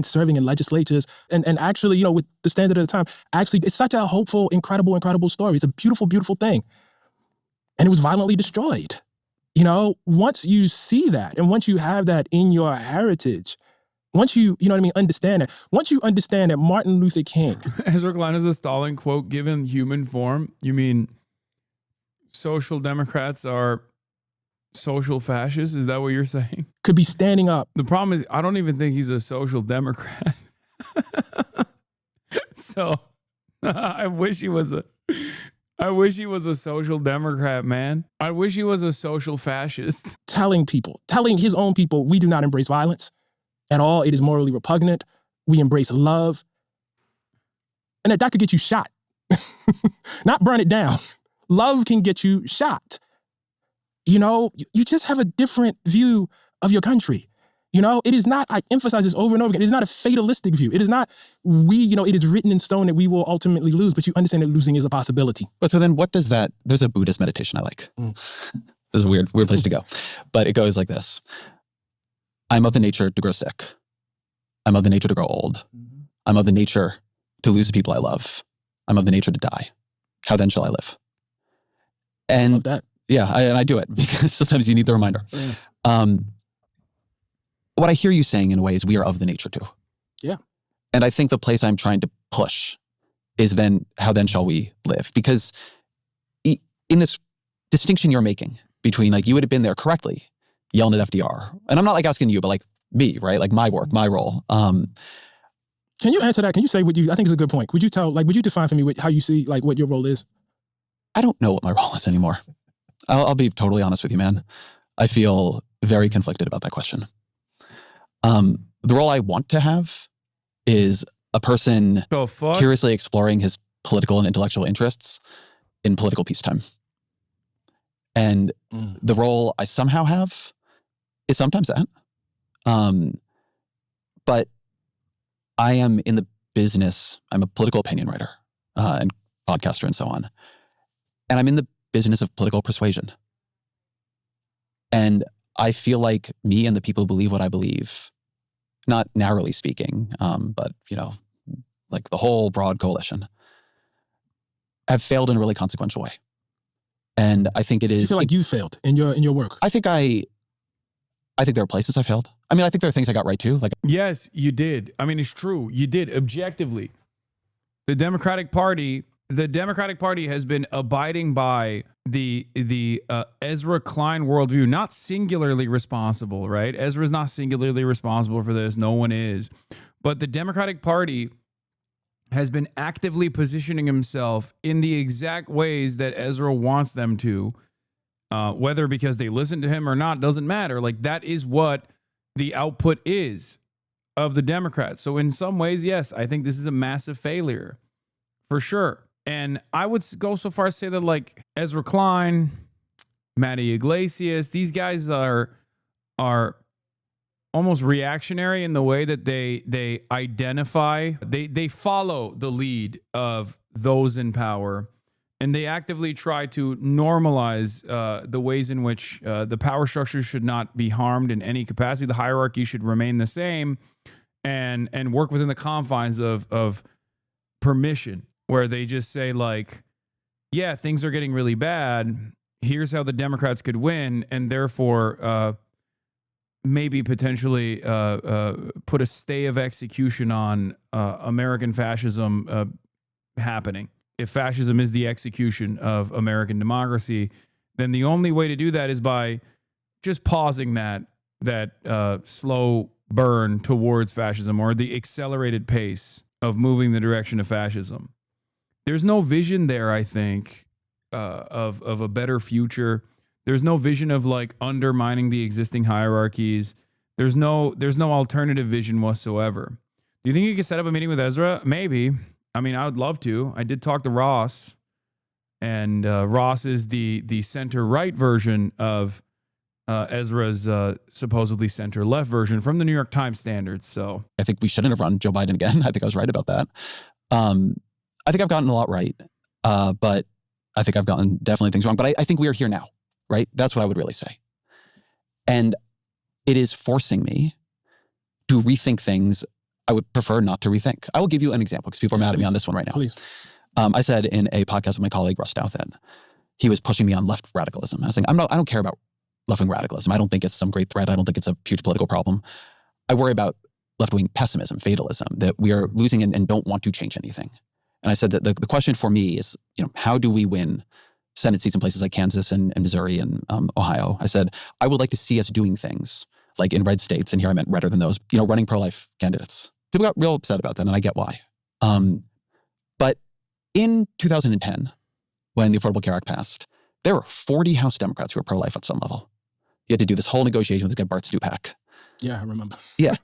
serving in legislatures. And actually, with the standard of the time, actually, it's such a hopeful, incredible story. It's a beautiful, beautiful thing. And it was violently destroyed. Once you see that, and once you have that in your heritage, once you, understand that, once you understand that Martin Luther King. Ezra Klein is a Stalin quote given human form. You mean social democrats are social fascists? Is that what you're saying? Could be standing up. The problem is, I don't even think he's a social democrat. So I wish he was a social democrat, man. I wish he was a social fascist. Telling his own people, we do not embrace violence at all. It is morally repugnant. We embrace love. And that could get you shot. Not burn it down. Love can get you shot. You just have a different view of your country. It is not, I emphasize this over and over again, it is not a fatalistic view. It is not, it is written in stone that we will ultimately lose, but you understand that losing is a possibility. But so then what does that, there's a Buddhist meditation I like. This is a weird place to go. But it goes like this. I'm of the nature to grow sick. I'm of the nature to grow old. I'm of the nature to lose the people I love. I'm of the nature to die. How then shall I live? And Love that. Yeah, I do it because sometimes you need the reminder. Yeah. What I hear you saying in a way is we are of the nature too. Yeah. And I think the place I'm trying to push is then, how then shall we live? Because in this distinction you're making between like, you would have been there correctly yelling at FDR. And I'm not like asking you, but like me, right? Like my work, my role. Can you answer that? Can you say I think it's a good point. Would you define for me how you see like what your role is? I don't know what my role is anymore. I'll be totally honest with you, man. I feel very conflicted about that question. The role I want to have is a person curiously exploring his political and intellectual interests in political peacetime. And the role I somehow have is sometimes that. But I am in the business. I'm a political opinion writer and podcaster and so on. And I'm in the business of political persuasion. And I feel like me and the people who believe what I believe, not narrowly speaking, but, you know, like the whole broad coalition, have failed in a really consequential way. And I think it is. You feel like you failed in your work? I think there are places I failed. I mean, I think there are things I got right too. Like, yes, you did. I mean, it's true. You did objectively. The Democratic Party has been abiding by the Ezra Klein worldview, not singularly responsible, right? Ezra is not singularly responsible for this. No one is. But the Democratic Party has been actively positioning himself in the exact ways that Ezra wants them to, whether because they listen to him or not, doesn't matter. Like, that is what the output is of the Democrats. So in some ways, yes, I think this is a massive failure for sure. And I would go so far as to say that, like, Ezra Klein, Matty Iglesias, these guys are almost reactionary in the way that they identify, they follow the lead of those in power, and they actively try to normalize the ways in which the power structure should not be harmed in any capacity. The hierarchy should remain the same, and work within the confines of permission, where they just say, like, yeah, things are getting really bad. Here's how the Democrats could win, and therefore maybe potentially put a stay of execution on American fascism happening. If fascism is the execution of American democracy, then the only way to do that is by just pausing that slow burn towards fascism, or the accelerated pace of moving the direction of fascism. There's no vision there, I think, of a better future. There's no vision of, like, undermining the existing hierarchies. There's no alternative vision whatsoever. Do you think you could set up a meeting with Ezra? Maybe. I mean, I would love to. I did talk to Ross, and Ross is the center-right version of Ezra's supposedly center-left version from the New York Times standards. So I think we shouldn't have run Joe Biden again. I think I was right about that. I think I've gotten a lot right, but I think I've gotten definitely things wrong. But I think we are here now, right? That's what I would really say. And it is forcing me to rethink things I would prefer not to rethink. I will give you an example because people are mad at me on this one right now. Please. I said in a podcast with my colleague Russ Dow that he was pushing me on left radicalism. I was saying, I don't care about left-wing radicalism. I don't think it's some great threat. I don't think it's a huge political problem. I worry about left-wing pessimism, fatalism, that we are losing and don't want to change anything. And I said that the question for me is, how do we win Senate seats in places like Kansas and Missouri and Ohio? I said, I would like to see us doing things like in red states, and here I meant redder than those, running pro-life candidates. People got real upset about that, and I get why. But in 2010, when the Affordable Care Act passed, there were 40 House Democrats who were pro-life at some level. You had to do this whole negotiation with this guy, Bart Stupak. Yeah, I remember. Yeah.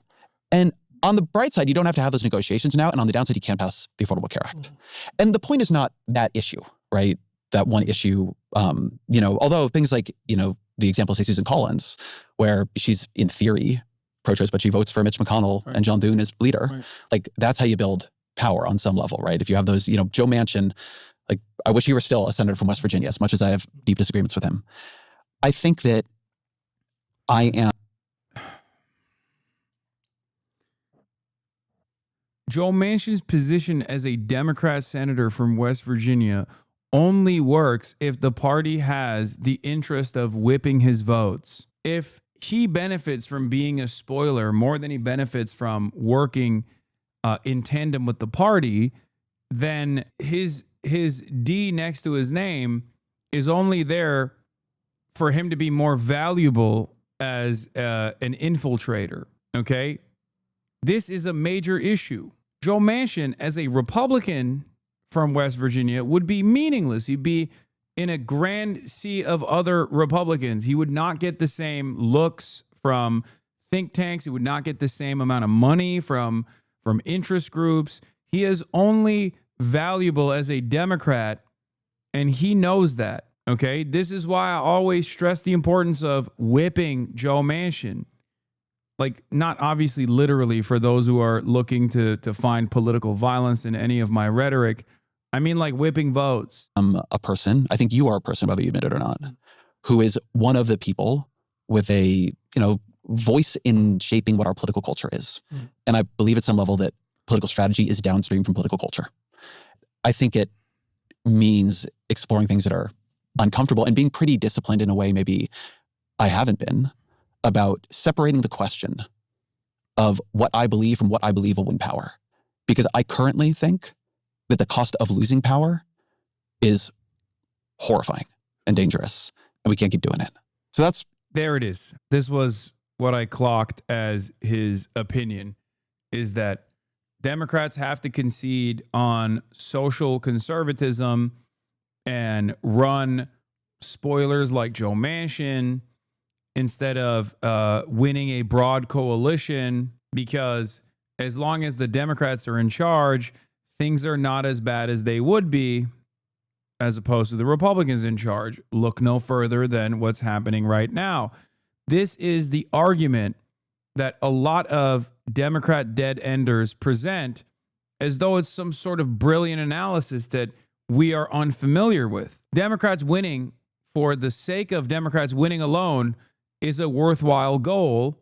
And on the bright side, you don't have to have those negotiations now. And on the downside, you can't pass the Affordable Care Act. And the point is not that issue, right? That one issue, although things like, the example, say Susan Collins, where she's in theory pro-choice, but she votes for Mitch McConnell and John Thune as leader. Right. Like, that's how you build power on some level, right? If you have those, Joe Manchin, like, I wish he were still a senator from West Virginia, as much as I have deep disagreements with him. I think that I am. Joe Manchin's position as a Democrat senator from West Virginia only works if the party has the interest of whipping his votes. If he benefits from being a spoiler more than he benefits from working in tandem with the party, then his D next to his name is only there for him to be more valuable as an infiltrator, okay? This is a major issue. Joe Manchin, as a Republican from West Virginia, would be meaningless. He'd be in a grand sea of other Republicans. He would not get the same looks from think tanks. He would not get the same amount of money from interest groups. He is only valuable as a Democrat And he knows that, okay? This is why I always stress the importance of whipping Joe Manchin. Like, not obviously literally for those who are looking to find political violence in any of my rhetoric. I mean, like whipping votes. I'm a person, I think you are a person, whether you admit it or not, who is one of the people with a, voice in shaping what our political culture is. And I believe at some level that political strategy is downstream from political culture. I think it means exploring things that are uncomfortable and being pretty disciplined in a way maybe I haven't been about separating the question of what I believe from what I believe will win power. Because I currently think that the cost of losing power is horrifying and dangerous, and we can't keep doing it. So that's... There it is. This was what I clocked as his opinion, is that Democrats have to concede on social conservatism and run spoilers like Joe Manchin instead of winning a broad coalition, because as long as the Democrats are in charge, things are not as bad as they would be as opposed to the Republicans in charge. Look no further than what's happening right now. This is the argument that a lot of Democrat dead-enders present as though it's some sort of brilliant analysis that we are unfamiliar with. Democrats winning for the sake of Democrats winning alone is a worthwhile goal,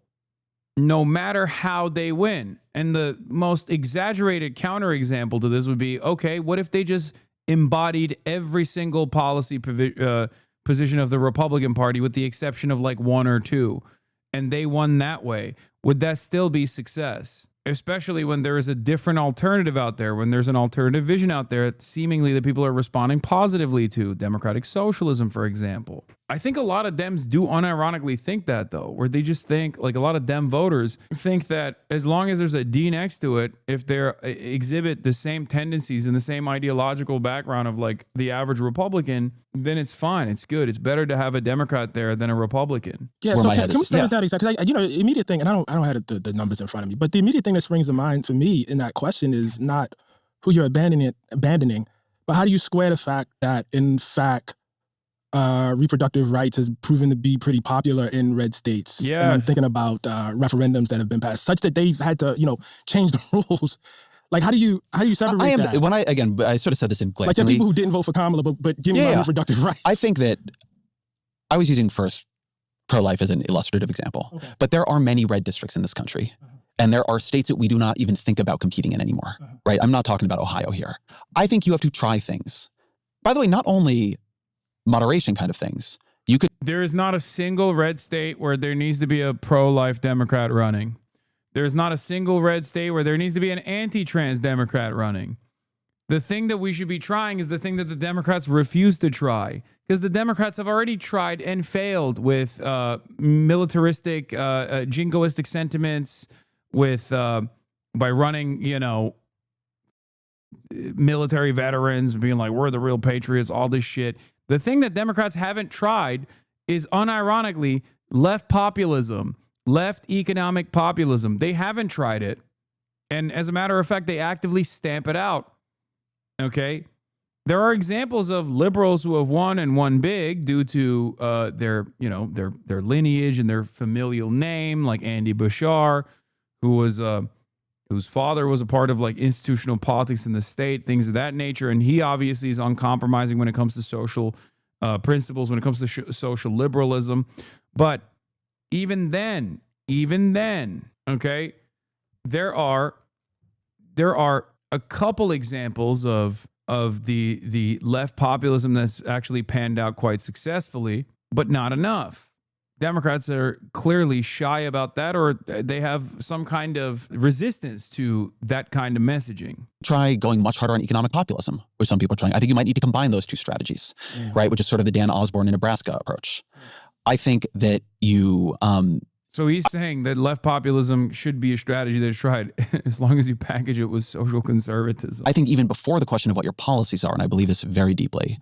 no matter how they win. And the most exaggerated counterexample to this would be, okay, what if they just embodied every single policy position of the Republican Party with the exception of like one or two, and they won that way? Would that still be success? Especially when there is a different alternative out there, when there's an alternative vision out there seemingly that people are responding positively to, democratic socialism, for example. I think a lot of Dems do unironically think that, though, where they just think, like a lot of Dem voters think that as long as there's a D next to it, if they exhibit the same tendencies and the same ideological background of like the average Republican, then it's fine. It's good. It's better to have a Democrat there than a Republican. Yeah, so can we start with that exactly? Because the immediate thing, and I don't have the numbers in front of me, but the immediate thing that springs to mind for me in that question is not who you're abandoning, but how do you square the fact that, in fact, reproductive rights has proven to be pretty popular in red states. Yeah. And I'm thinking about referendums that have been passed, such that they've had to, change the rules. Like, how do you separate that? When I sort of said this in glance. Like, the people who didn't vote for Kamala, but give me my reproductive rights. I think that I was using first pro-life as an illustrative example, Okay. but there are many red districts in this country. And there are states that we do not even think about competing in anymore, right? I'm not talking about Ohio here. I think you have to try things. By the way, not only moderation kind of things. There is not a single red state where there needs to be a pro-life Democrat running. There's not a single red state where there needs to be an anti-trans Democrat running. The thing that we should be trying is the thing that the Democrats refuse to try, because the Democrats have already tried and failed with militaristic, jingoistic sentiments, with by running, military veterans, being like, we're the real patriots, all this shit. The thing that Democrats haven't tried is unironically left populism, left economic populism. They haven't tried it. And as a matter of fact, they actively stamp it out. Okay? There are examples of liberals who have won and won big due to their lineage and their familial name, like Andy Bashar, whose father was a part of like institutional politics in the state, things of that nature. And he obviously is uncompromising when it comes to social principles, when it comes to social liberalism. But even then, okay, there are a couple examples of the left populism that's actually panned out quite successfully, but not enough. Democrats are clearly shy about that, or they have some kind of resistance to that kind of messaging. Try going much harder on economic populism, which some people are trying. I think you might need to combine those two strategies, right? Which is sort of the Dan Osborne in Nebraska approach. I think that you... So he's saying that left populism should be a strategy that's tried as long as you package it with social conservatism. I think even before the question of what your policies are, and I believe this very deeply,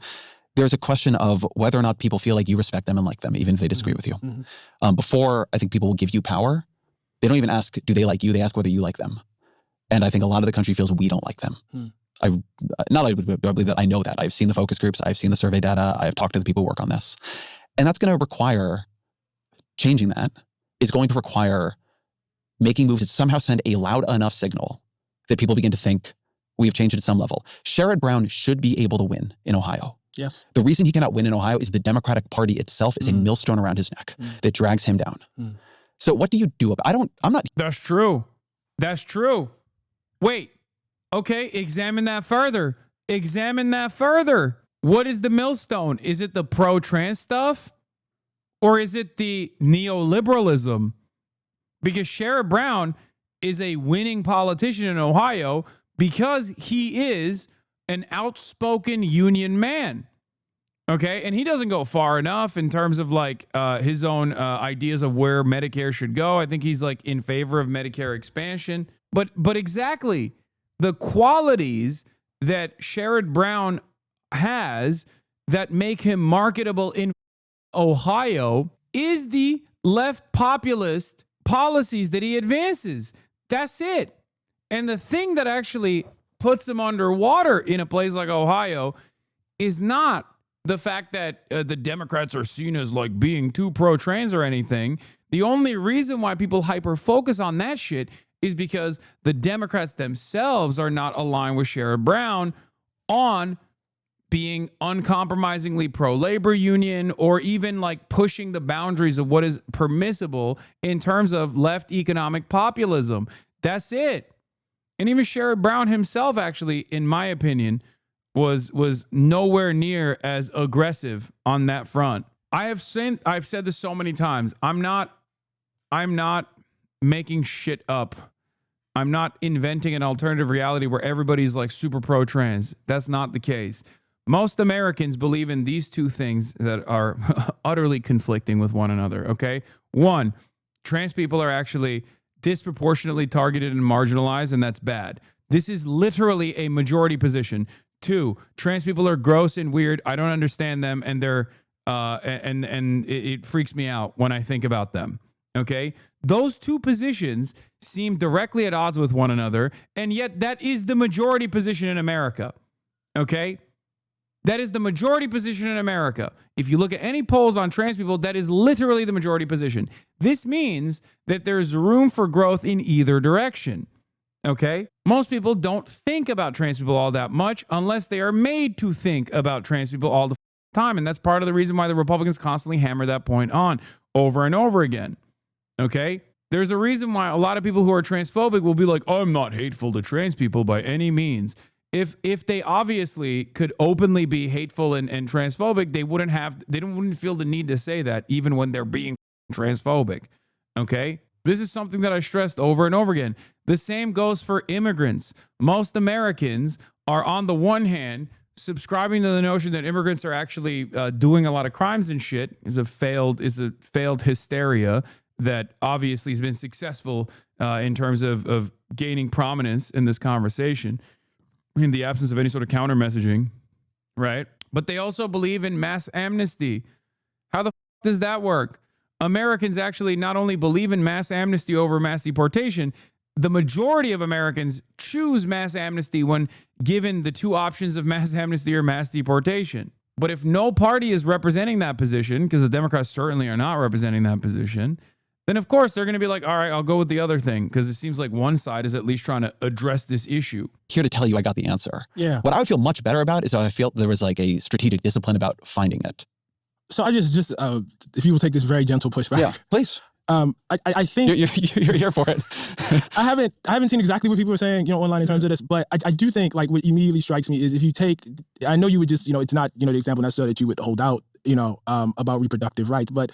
there's a question of whether or not people feel like you respect them and like them, even if they disagree with you. Before I think people will give you power, they don't even ask, do they like you? They ask whether you like them. And I think a lot of the country feels we don't like them. not only do I believe that, I know that. I've seen the focus groups, I've seen the survey data, I've talked to the people who work on this. And that's going to require, changing that is going to require making moves that somehow send a loud enough signal that people begin to think we've changed it at some level. Sherrod Brown should be able to win in Ohio. Yes. The reason he cannot win in Ohio is the Democratic Party itself is a millstone around his neck that drags him down. So what do you do about it? That's true. That's true. Wait. Okay, examine that further. Examine that further. What is the millstone? Is it the pro-trans stuff? Or is it the neoliberalism? Because Sherrod Brown is a winning politician in Ohio because he is an outspoken union man. Okay, and he doesn't go far enough in terms of like his own ideas of where Medicare should go. I think he's like in favor of Medicare expansion. But exactly the qualities that Sherrod Brown has that make him marketable in Ohio is the left populist policies that he advances. That's it. And the thing that actually puts him underwater in a place like Ohio is not the fact that the Democrats are seen as like being too pro-trans or anything. The only reason why people hyper-focus on that shit is because the Democrats themselves are not aligned with Sherrod Brown on being uncompromisingly pro-labor union or even like pushing the boundaries of what is permissible in terms of left economic populism. That's it. And even Sherrod Brown himself, actually, in my opinion, was nowhere near as aggressive on that front. I've said this so many times. I'm not making shit up. I'm not inventing an alternative reality where everybody's like super pro-trans. That's not the case. Most Americans believe in these two things that are utterly conflicting with one another, okay? One, trans people are actually disproportionately targeted and marginalized, and that's bad. This is literally a majority position. Two, trans people are gross and weird. I don't understand them, and they're it freaks me out when I think about them. Okay? Those two positions seem directly at odds with one another, and yet that is the majority position in America. Okay? That is the majority position in America. If you look at any polls on trans people, that is literally the majority position. This means that there's room for growth in either direction. Okay? Most people don't think about trans people all that much unless they are made to think about trans people all the time. And that's part of the reason why the Republicans constantly hammer that point on over and over again. Okay? There's a reason why a lot of people who are transphobic will be like, oh, I'm not hateful to trans people by any means. If they obviously could openly be hateful and transphobic, they wouldn't feel the need to say that even when they're being transphobic. Okay? This is something that I stressed over and over again. The same goes for immigrants. Most Americans are, on the one hand, subscribing to the notion that immigrants are actually doing a lot of crimes and shit. Is a failed hysteria that obviously has been successful in terms of gaining prominence in this conversation in the absence of any sort of counter messaging, right? But they also believe in mass amnesty. How the f does that work? Americans actually not only believe in mass amnesty over mass deportation, the majority of Americans choose mass amnesty when given the two options of mass amnesty or mass deportation. But if no party is representing that position, because the Democrats certainly are not representing that position, then of course they're going to be like, all right, I'll go with the other thing, because it seems like one side is at least trying to address this issue. Here to tell you I got the answer. Yeah. What I would feel much better about is if I felt there was like a strategic discipline about finding it. So I just if you will take this very gentle pushback. Yeah, please. I think you're here for it. I haven't seen exactly what people are saying, online in terms of this, but I do think like what immediately strikes me is if you take, I know you would just, it's not, the example necessarily that you would hold out, about reproductive rights, but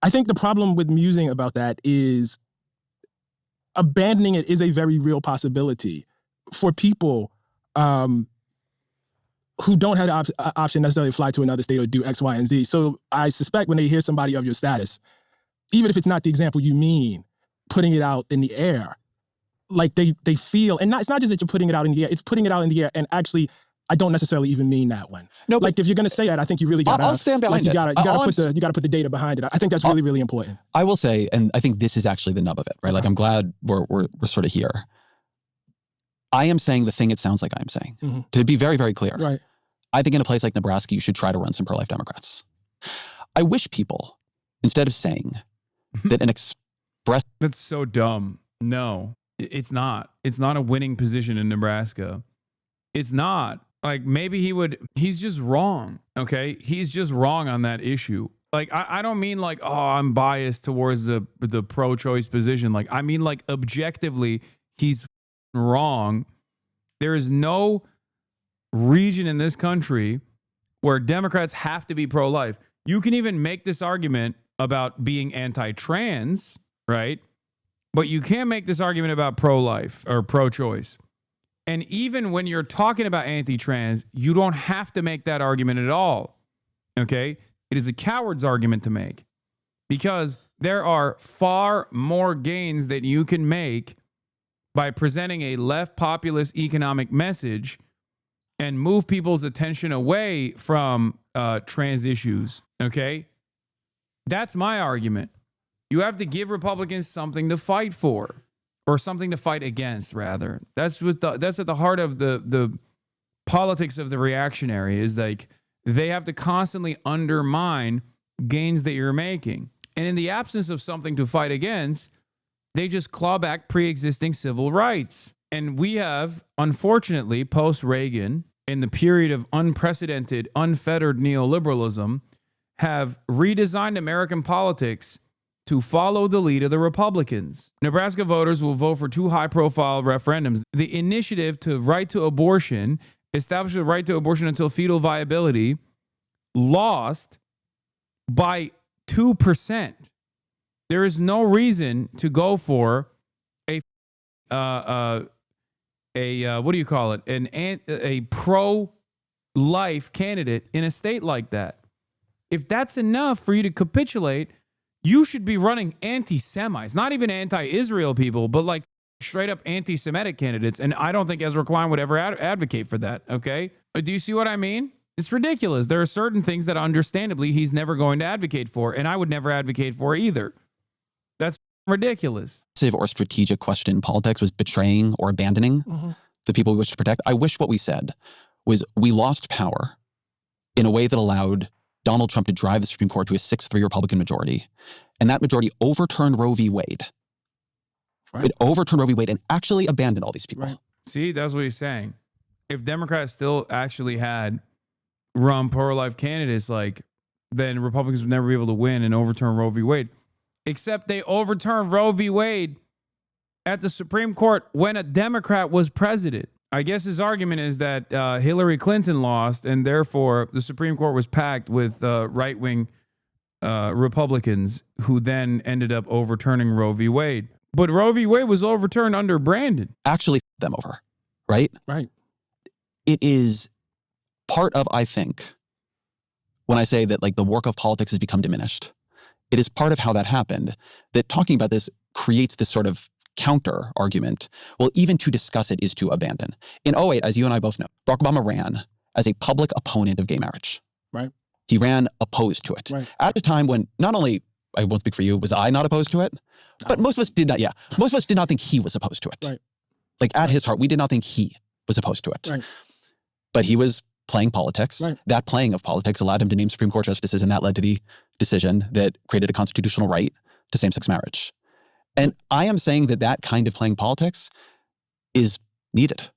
I think the problem with musing about that is abandoning it is a very real possibility for people who don't have the option necessarily to fly to another state or do X, Y, and Z. So I suspect when they hear somebody of your status, even if it's not the example you mean, putting it out in the air, like they feel, and it's not just that you're putting it out in the air, it's putting it out in the air, and actually, I don't necessarily even mean that one. No, like if you're going to say that, I think you really got to. I'll stand behind it. You got to put the data behind it. I think that's really, really important. I will say, and I think this is actually the nub of it, right? Like I'm glad we're sort of here. I am saying the thing it sounds like I'm saying. Mm-hmm. To be very, very clear. Right. I think in a place like Nebraska, you should try to run some pro-life Democrats. I wish people, instead of saying that an express... That's so dumb. No, it's not. It's not a winning position in Nebraska. It's not. Like, maybe he's just wrong, okay? He's just wrong on that issue. Like, I don't mean like, oh, I'm biased towards the pro-choice position. Like, I mean, like, objectively, he's wrong. There is no region in this country where Democrats have to be pro-life. You can even make this argument about being anti-trans, right? But you can't make this argument about pro-life or pro-choice. And even when you're talking about anti-trans, you don't have to make that argument at all, okay? It is a coward's argument to make because there are far more gains that you can make by presenting a left populist economic message and move people's attention away from trans issues, okay? That's my argument. You have to give Republicans something to fight for, or something to fight against, rather. That's at the heart of the politics of the reactionary, is like they have to constantly undermine gains that you're making. And in the absence of something to fight against, they just claw back pre-existing civil rights. And we have, unfortunately, post-Reagan, in the period of unprecedented, unfettered neoliberalism, have redesigned American politics to follow the lead of the Republicans. Nebraska voters will vote for two high-profile referendums. The initiative to right to abortion, establish the right to abortion until fetal viability, lost by 2%. There is no reason to go for a what do you call it? A pro-life candidate in a state like that. If that's enough for you to capitulate, you should be running anti-Semites, not even anti-Israel people, but like straight up anti-Semitic candidates. And I don't think Ezra Klein would ever advocate for that. Okay. Do you see what I mean? It's ridiculous. There are certain things that understandably he's never going to advocate for, and I would never advocate for either. That's ridiculous. Or strategic question in politics was betraying or abandoning the people we wish to protect. I wish what we said was we lost power in a way that allowed Donald Trump to drive the Supreme Court to a 6-3 Republican majority. And that majority overturned Roe v. Wade. Right. It overturned Roe v. Wade and actually abandoned all these people. Right. See, that's what he's saying. If Democrats still actually had run pro-life candidates, like, then Republicans would never be able to win and overturn Roe v. Wade. Except they overturned Roe v. Wade at the Supreme Court when a Democrat was president. I guess his argument is that Hillary Clinton lost, and therefore the Supreme Court was packed with right-wing Republicans who then ended up overturning Roe v. Wade. But Roe v. Wade was overturned under Brandon. Actually them over, right? Right. It is part of, I think, when I say that like the work of politics has become diminished, it is part of how that happened, that talking about this creates this sort of counter argument. Well, even to discuss it is to abandon. In 2008, as you and I both know, Barack Obama ran as a public opponent of gay marriage. Right. He ran opposed to it. Right. At a time when not only, I won't speak for you, was I not opposed to it, but most of us did not, most of us did not think he was opposed to it. Right. Like at his heart, we did not think he was opposed to it. Right. But he was playing politics. Right. That playing of politics allowed him to name Supreme Court justices, and that led to the decision that created a constitutional right to same-sex marriage. And I am saying that that kind of playing politics is needed.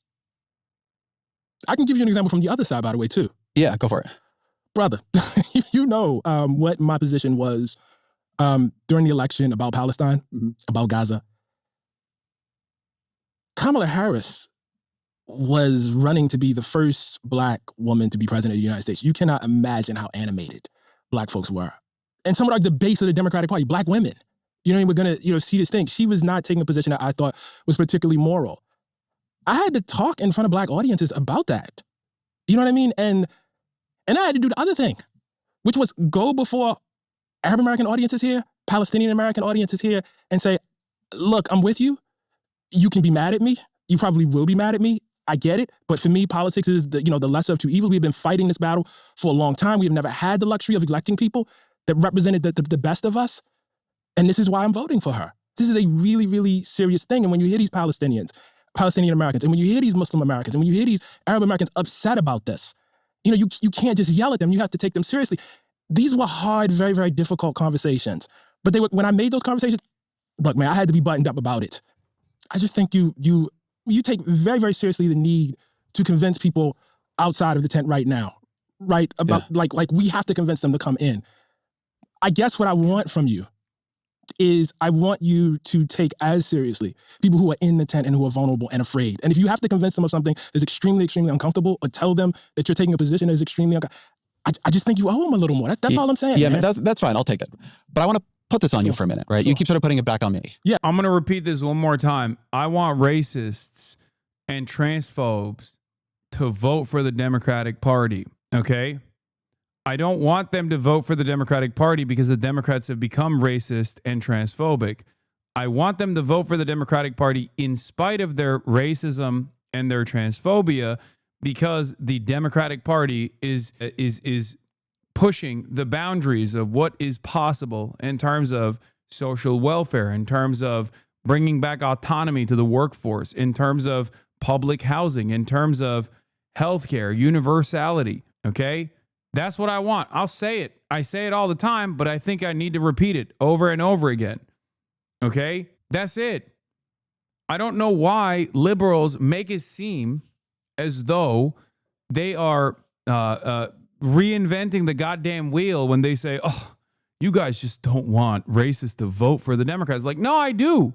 I can give you an example from the other side, by the way, too. Yeah, go for it. Brother, you know what my position was during the election about Palestine, about Gaza. Kamala Harris was running to be the first Black woman to be president of the United States. You cannot imagine how animated Black folks were. And some of like the base of the Democratic Party, Black women. You know, we're going to, see this thing. She was not taking a position that I thought was particularly moral. I had to talk in front of Black audiences about that. You know what I mean? And I had to do the other thing, which was go before Arab American audiences here, Palestinian American audiences here, and say, look, I'm with you. You can be mad at me. You probably will be mad at me. I get it. But for me, politics is the lesser of two evils. We've been fighting this battle for a long time. We've never had the luxury of electing people that represented the best of us. And this is why I'm voting for her. This is a really, really serious thing. And when you hear these Palestinians Palestinian Americans, and when you hear these Muslim Americans, and when you hear these Arab Americans upset about this, you can't just yell at them. You have to take them seriously. These were hard, very, very difficult conversations. But when I made those conversations, look, man, I had to be buttoned up about it. I just think you take very, very seriously the need to convince people outside of the tent right now, right? About like we have to convince them to come in. I guess what I want from you is I want you to take as seriously people who are in the tent and who are vulnerable and afraid. And if you have to convince them of something that's extremely, extremely uncomfortable, or tell them that you're taking a position that is extremely uncomfortable, I just think you owe them a little more. That's all I'm saying. Yeah, man. that's fine. I'll take it. But I want to put this on you for a minute, right? Sure. You keep sort of putting it back on me. Yeah. I'm going to repeat this one more time. I want racists and transphobes to vote for the Democratic Party, okay? I don't want them to vote for the Democratic Party because the Democrats have become racist and transphobic. I want them to vote for the Democratic Party in spite of their racism and their transphobia, because the Democratic Party is pushing the boundaries of what is possible in terms of social welfare, in terms of bringing back autonomy to the workforce, in terms of public housing, in terms of healthcare, universality, okay? That's what I want. I'll say it. I say it all the time, but I think I need to repeat it over and over again, okay? That's it. I don't know why liberals make it seem as though they are reinventing the goddamn wheel when they say, oh, you guys just don't want racists to vote for the Democrats. Like, no, I do.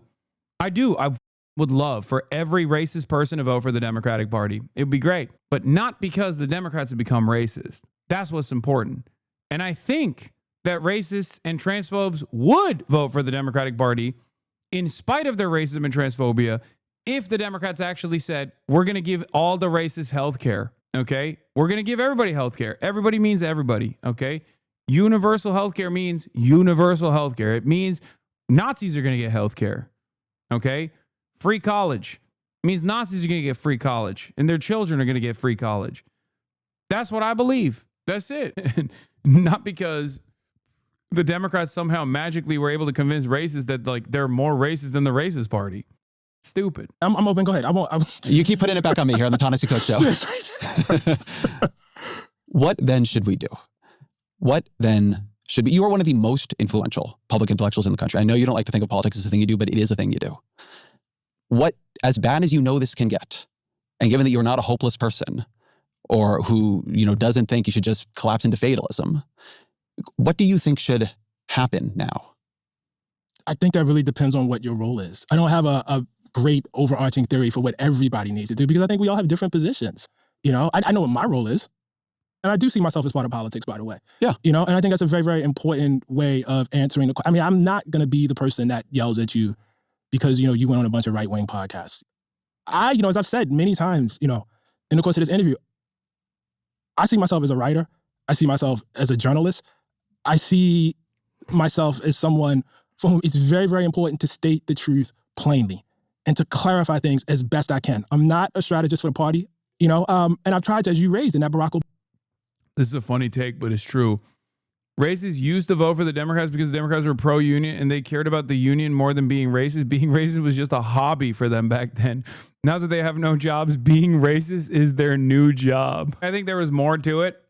I would love for every racist person to vote for the Democratic Party. It would be great, but not because the Democrats have become racist. That's what's important. And I think that racists and transphobes would vote for the Democratic Party in spite of their racism and transphobia if the Democrats actually said, we're going to give all the racists health care, okay? We're going to give everybody health care. Everybody means everybody, okay? Universal health care means universal health care. It means Nazis are going to get health care, okay? Free college means Nazis are going to get free college and their children are going to get free college. That's what I believe. That's it. Not because the Democrats somehow magically were able to convince racists that like they're more racist than the racist party. Stupid. I'm open. Go ahead. I won't. You keep putting it back on me here on the Ta-Nehisi Coates show. What then should we do? What then should be? You are one of the most influential public intellectuals in the country. I know you don't like to think of politics as a thing you do, but it is a thing you do. What, as bad as you know this can get, and given that you're not a hopeless person or who, doesn't think you should just collapse into fatalism, what do you think should happen now? I think that really depends on what your role is. I don't have a great overarching theory for what everybody needs to do because I think we all have different positions. I know what my role is. And I do see myself as part of politics, by the way. Yeah. And I think that's a very, very important way of answering the question. I mean, I'm not going to be the person that yells at you because, you went on a bunch of right-wing podcasts. As I've said many times, in the course of this interview, I see myself as a writer. I see myself as a journalist. I see myself as someone for whom it's very, very important to state the truth plainly and to clarify things as best I can. I'm not a strategist for the party, and I've tried to, as you raised in that Barack Obama. This is a funny take, but it's true. Racists used to vote for the Democrats because the Democrats were pro-union and they cared about the union more than being racist. Being racist was just a hobby for them back then. Now that they have no jobs, being racist is their new job. I think there was more to it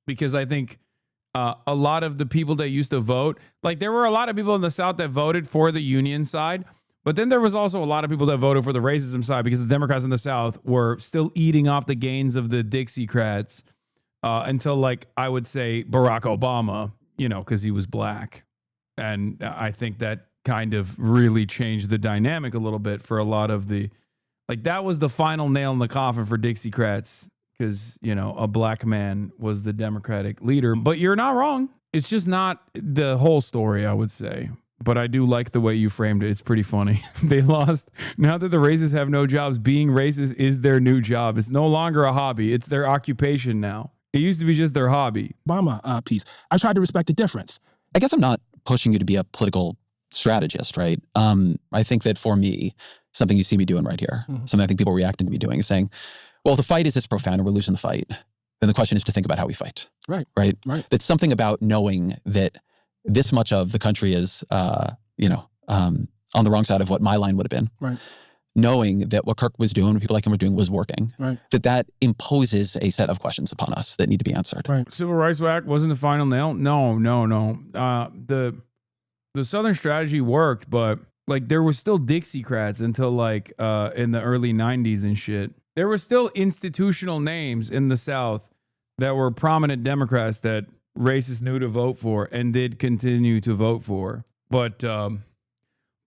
because I think a lot of the people that used to vote, like there were a lot of people in the South that voted for the union side, but then there was also a lot of people that voted for the racism side because the Democrats in the South were still eating off the gains of the Dixiecrats. Until, like, I would say Barack Obama, because he was black. And I think that kind of really changed the dynamic a little bit for a lot of the, like, that was the final nail in the coffin for Dixiecrats because, a black man was the Democratic leader. But you're not wrong. It's just not the whole story, I would say. But I do like the way you framed it. It's pretty funny. They lost. Now that the racists have no jobs, being racist is their new job. It's no longer a hobby. It's their occupation now. It used to be just their hobby. Obama piece. I tried to respect the difference. I guess I'm not pushing you to be a political strategist, right? I think that for me, something you see me doing right here, something I think people reacting to me doing is saying, well, if the fight is this profound and we're losing the fight, then the question is to think about how we fight. Right. That's something about knowing that this much of the country is, on the wrong side of what my line would have been. Right. knowing that what Kirk was doing, what people like him were doing, was working. Right. That imposes a set of questions upon us that need to be answered. Right. Civil Rights Act wasn't the final nail. No. The Southern strategy worked, but like there were still Dixiecrats until like in the early 90s and shit. There were still institutional names in the South that were prominent Democrats that racists knew to vote for and did continue to vote for. But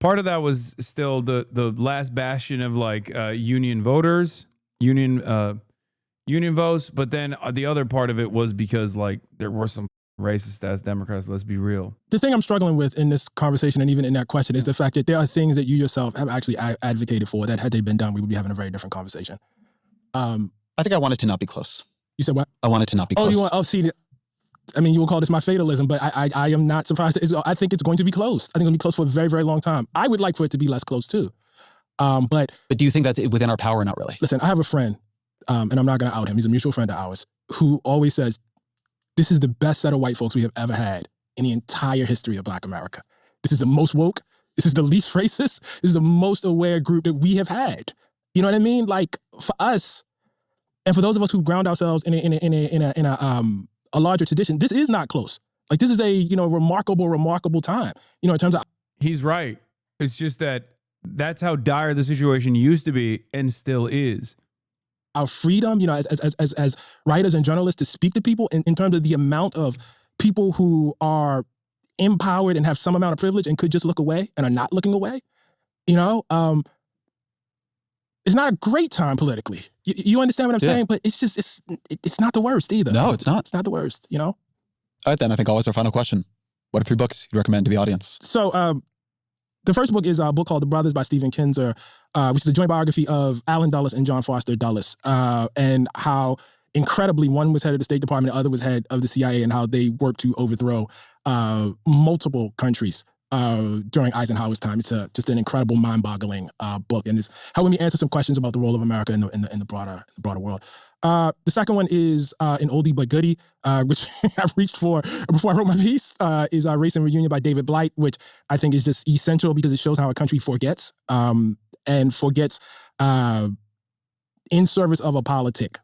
part of that was still the last bastion of like union voters, union votes. But then the other part of it was because like there were some racist ass Democrats, let's be real. The thing I'm struggling with in this conversation and even in that question is the fact that there are things that you yourself have actually advocated for that had they been done, we would be having a very different conversation. I think I want it to not be close. You said what? I want it to not be close. See, I mean, you will call this my fatalism, but I am not surprised. I think it's going to be close. I think it'll be close for a very, very long time. I would like for it to be less close too. But do you think that's within our power or not really? Listen, I have a friend, and I'm not going to out him. He's a mutual friend of ours who always says, this is the best set of white folks we have ever had in the entire history of Black America. This is the most woke. This is the least racist. This is the most aware group that we have had. You know what I mean? Like for us, and for those of us who ground ourselves in a larger tradition, this is not close. Like this is a remarkable time. In terms of he's right. It's just that that's how dire the situation used to be and still is. Our freedom, as writers and journalists to speak to people in terms of the amount of people who are empowered and have some amount of privilege and could just look away and are not looking away, it's not a great time politically. You understand what I'm saying? But it's just, it's not the worst either. No, it's not. It's not the worst, All right, then I think always our final question. What are 3 books you'd recommend to the audience? So the first book is a book called The Brothers by Stephen Kinzer, which is a joint biography of Allen Dulles and John Foster Dulles, and how incredibly one was head of the State Department, the other was head of the CIA, and how they worked to overthrow multiple countries during Eisenhower's time. It's just an incredible, mind-boggling book, and it's helping me answer some questions about the role of America in the broader world. The second one is an oldie but goodie, which I reached for before I wrote my piece, is Race and Reunion by David Blight, which I think is just essential because it shows how a country forgets, and forgets in service of a politic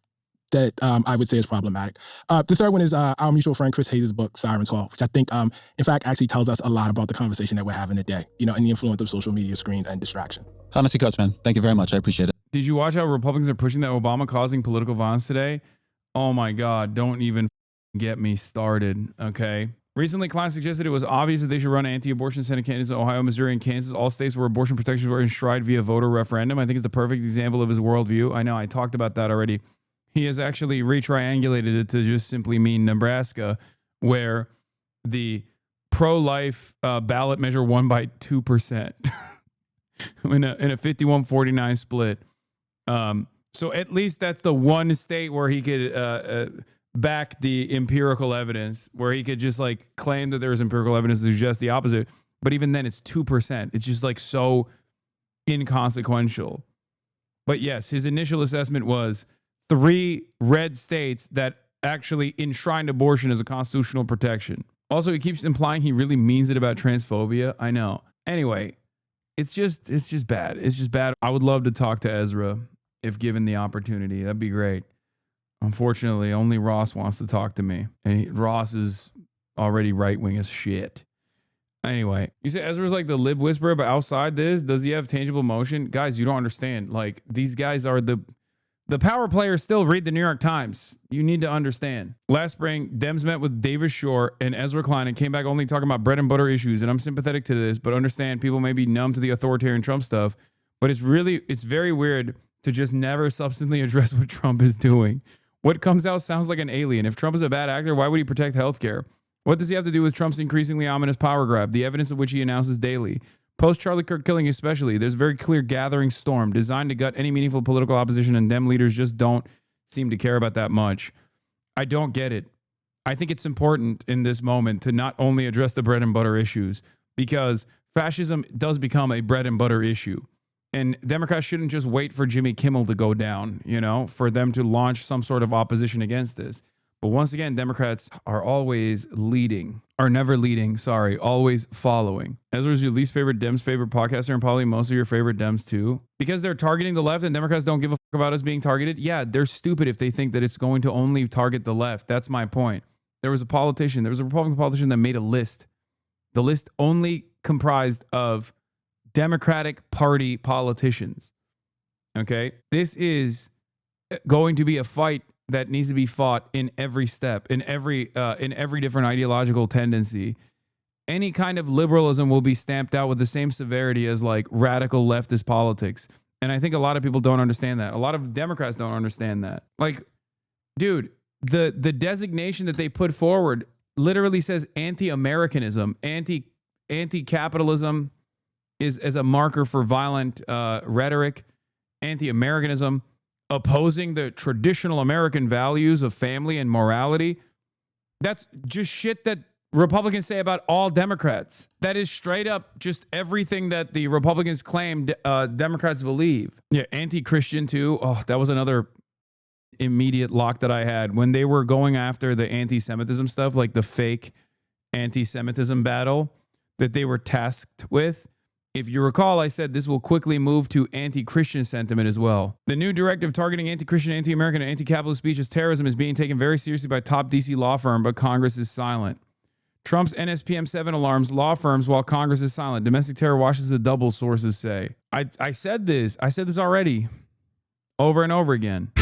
that I would say is problematic. The third one is our mutual friend Chris Hayes' book, Siren's Call, which I think, in fact, actually tells us a lot about the conversation that we're having today, and the influence of social media screens and distraction. Ta-Nehisi Coates, man. Thank you very much. I appreciate it. Did you watch how Republicans are pushing that Obama causing political violence today? Oh my God, don't even get me started, okay? Recently, Klein suggested it was obvious that they should run anti-abortion Senate candidates in Ohio, Missouri, and Kansas, all states where abortion protections were enshrined via voter referendum. I think it's the perfect example of his worldview. I know, I talked about that already. He has actually retriangulated it to just simply mean Nebraska, where the pro-life ballot measure won by 2% in a 51-49 split. So at least that's the one state where he could back the empirical evidence, where he could just like claim that there's empirical evidence to suggest the opposite. But even then, it's 2%. It's just like so inconsequential. But yes, his initial assessment was 3 red states that actually enshrined abortion as a constitutional protection. Also, he keeps implying he really means it about transphobia. I know. Anyway, it's just bad. It's just bad. I would love to talk to Ezra if given the opportunity. That'd be great. Unfortunately, only Ross wants to talk to me. And Ross is already right-wing as shit. Anyway, you say Ezra's like the lib whisperer, but outside this, does he have tangible emotion? Guys, you don't understand. Like, these guys are the power players still read the New York Times. You need to understand. Last spring, Dems met with Davis Shore and Ezra Klein and came back only talking about bread and butter issues. And I'm sympathetic to this, but understand people may be numb to the authoritarian Trump stuff. But it's very weird to just never substantially address what Trump is doing. What comes out sounds like an alien. If Trump is a bad actor, why would he protect healthcare? What does he have to do with Trump's increasingly ominous power grab, the evidence of which he announces daily? Post Charlie Kirk killing especially, there's a very clear gathering storm designed to gut any meaningful political opposition, and Dem leaders just don't seem to care about that much. I don't get it. I think it's important in this moment to not only address the bread and butter issues, because fascism does become a bread and butter issue. And Democrats shouldn't just wait for Jimmy Kimmel to go down, for them to launch some sort of opposition against this. But once again, Democrats are always leading, or never leading, sorry, always following. Ezra is your least favorite Dems favorite podcaster and probably most of your favorite Dems too. Because they're targeting the left and Democrats don't give a fuck about us being targeted. Yeah, they're stupid if they think that it's going to only target the left. That's my point. There was a Republican politician that made a list. The list only comprised of Democratic Party politicians. Okay? This is going to be a fight that needs to be fought in every step, in every different ideological tendency. Any kind of liberalism will be stamped out with the same severity as like radical leftist politics. And I think a lot of people don't understand that. A lot of Democrats don't understand that. Like, dude, the designation that they put forward literally says anti-Americanism, anti-capitalism is as a marker for violent rhetoric, anti-Americanism, opposing the traditional American values of family and morality. That's just shit that Republicans say about all Democrats. That is straight up just everything that the Republicans claim Democrats believe. Yeah, anti-Christian too. Oh, that was another immediate lock that I had when they were going after the anti-Semitism stuff, like the fake anti-Semitism battle that they were tasked with. If you recall, I said this will quickly move to anti-Christian sentiment as well. The new directive targeting anti-Christian, anti-American, and anti-capitalist speech as terrorism is being taken very seriously by top DC law firm, but Congress is silent. Trump's NSPM 7 alarms law firms while Congress is silent. Domestic terror washes the double, sources say. I said this already over and over again.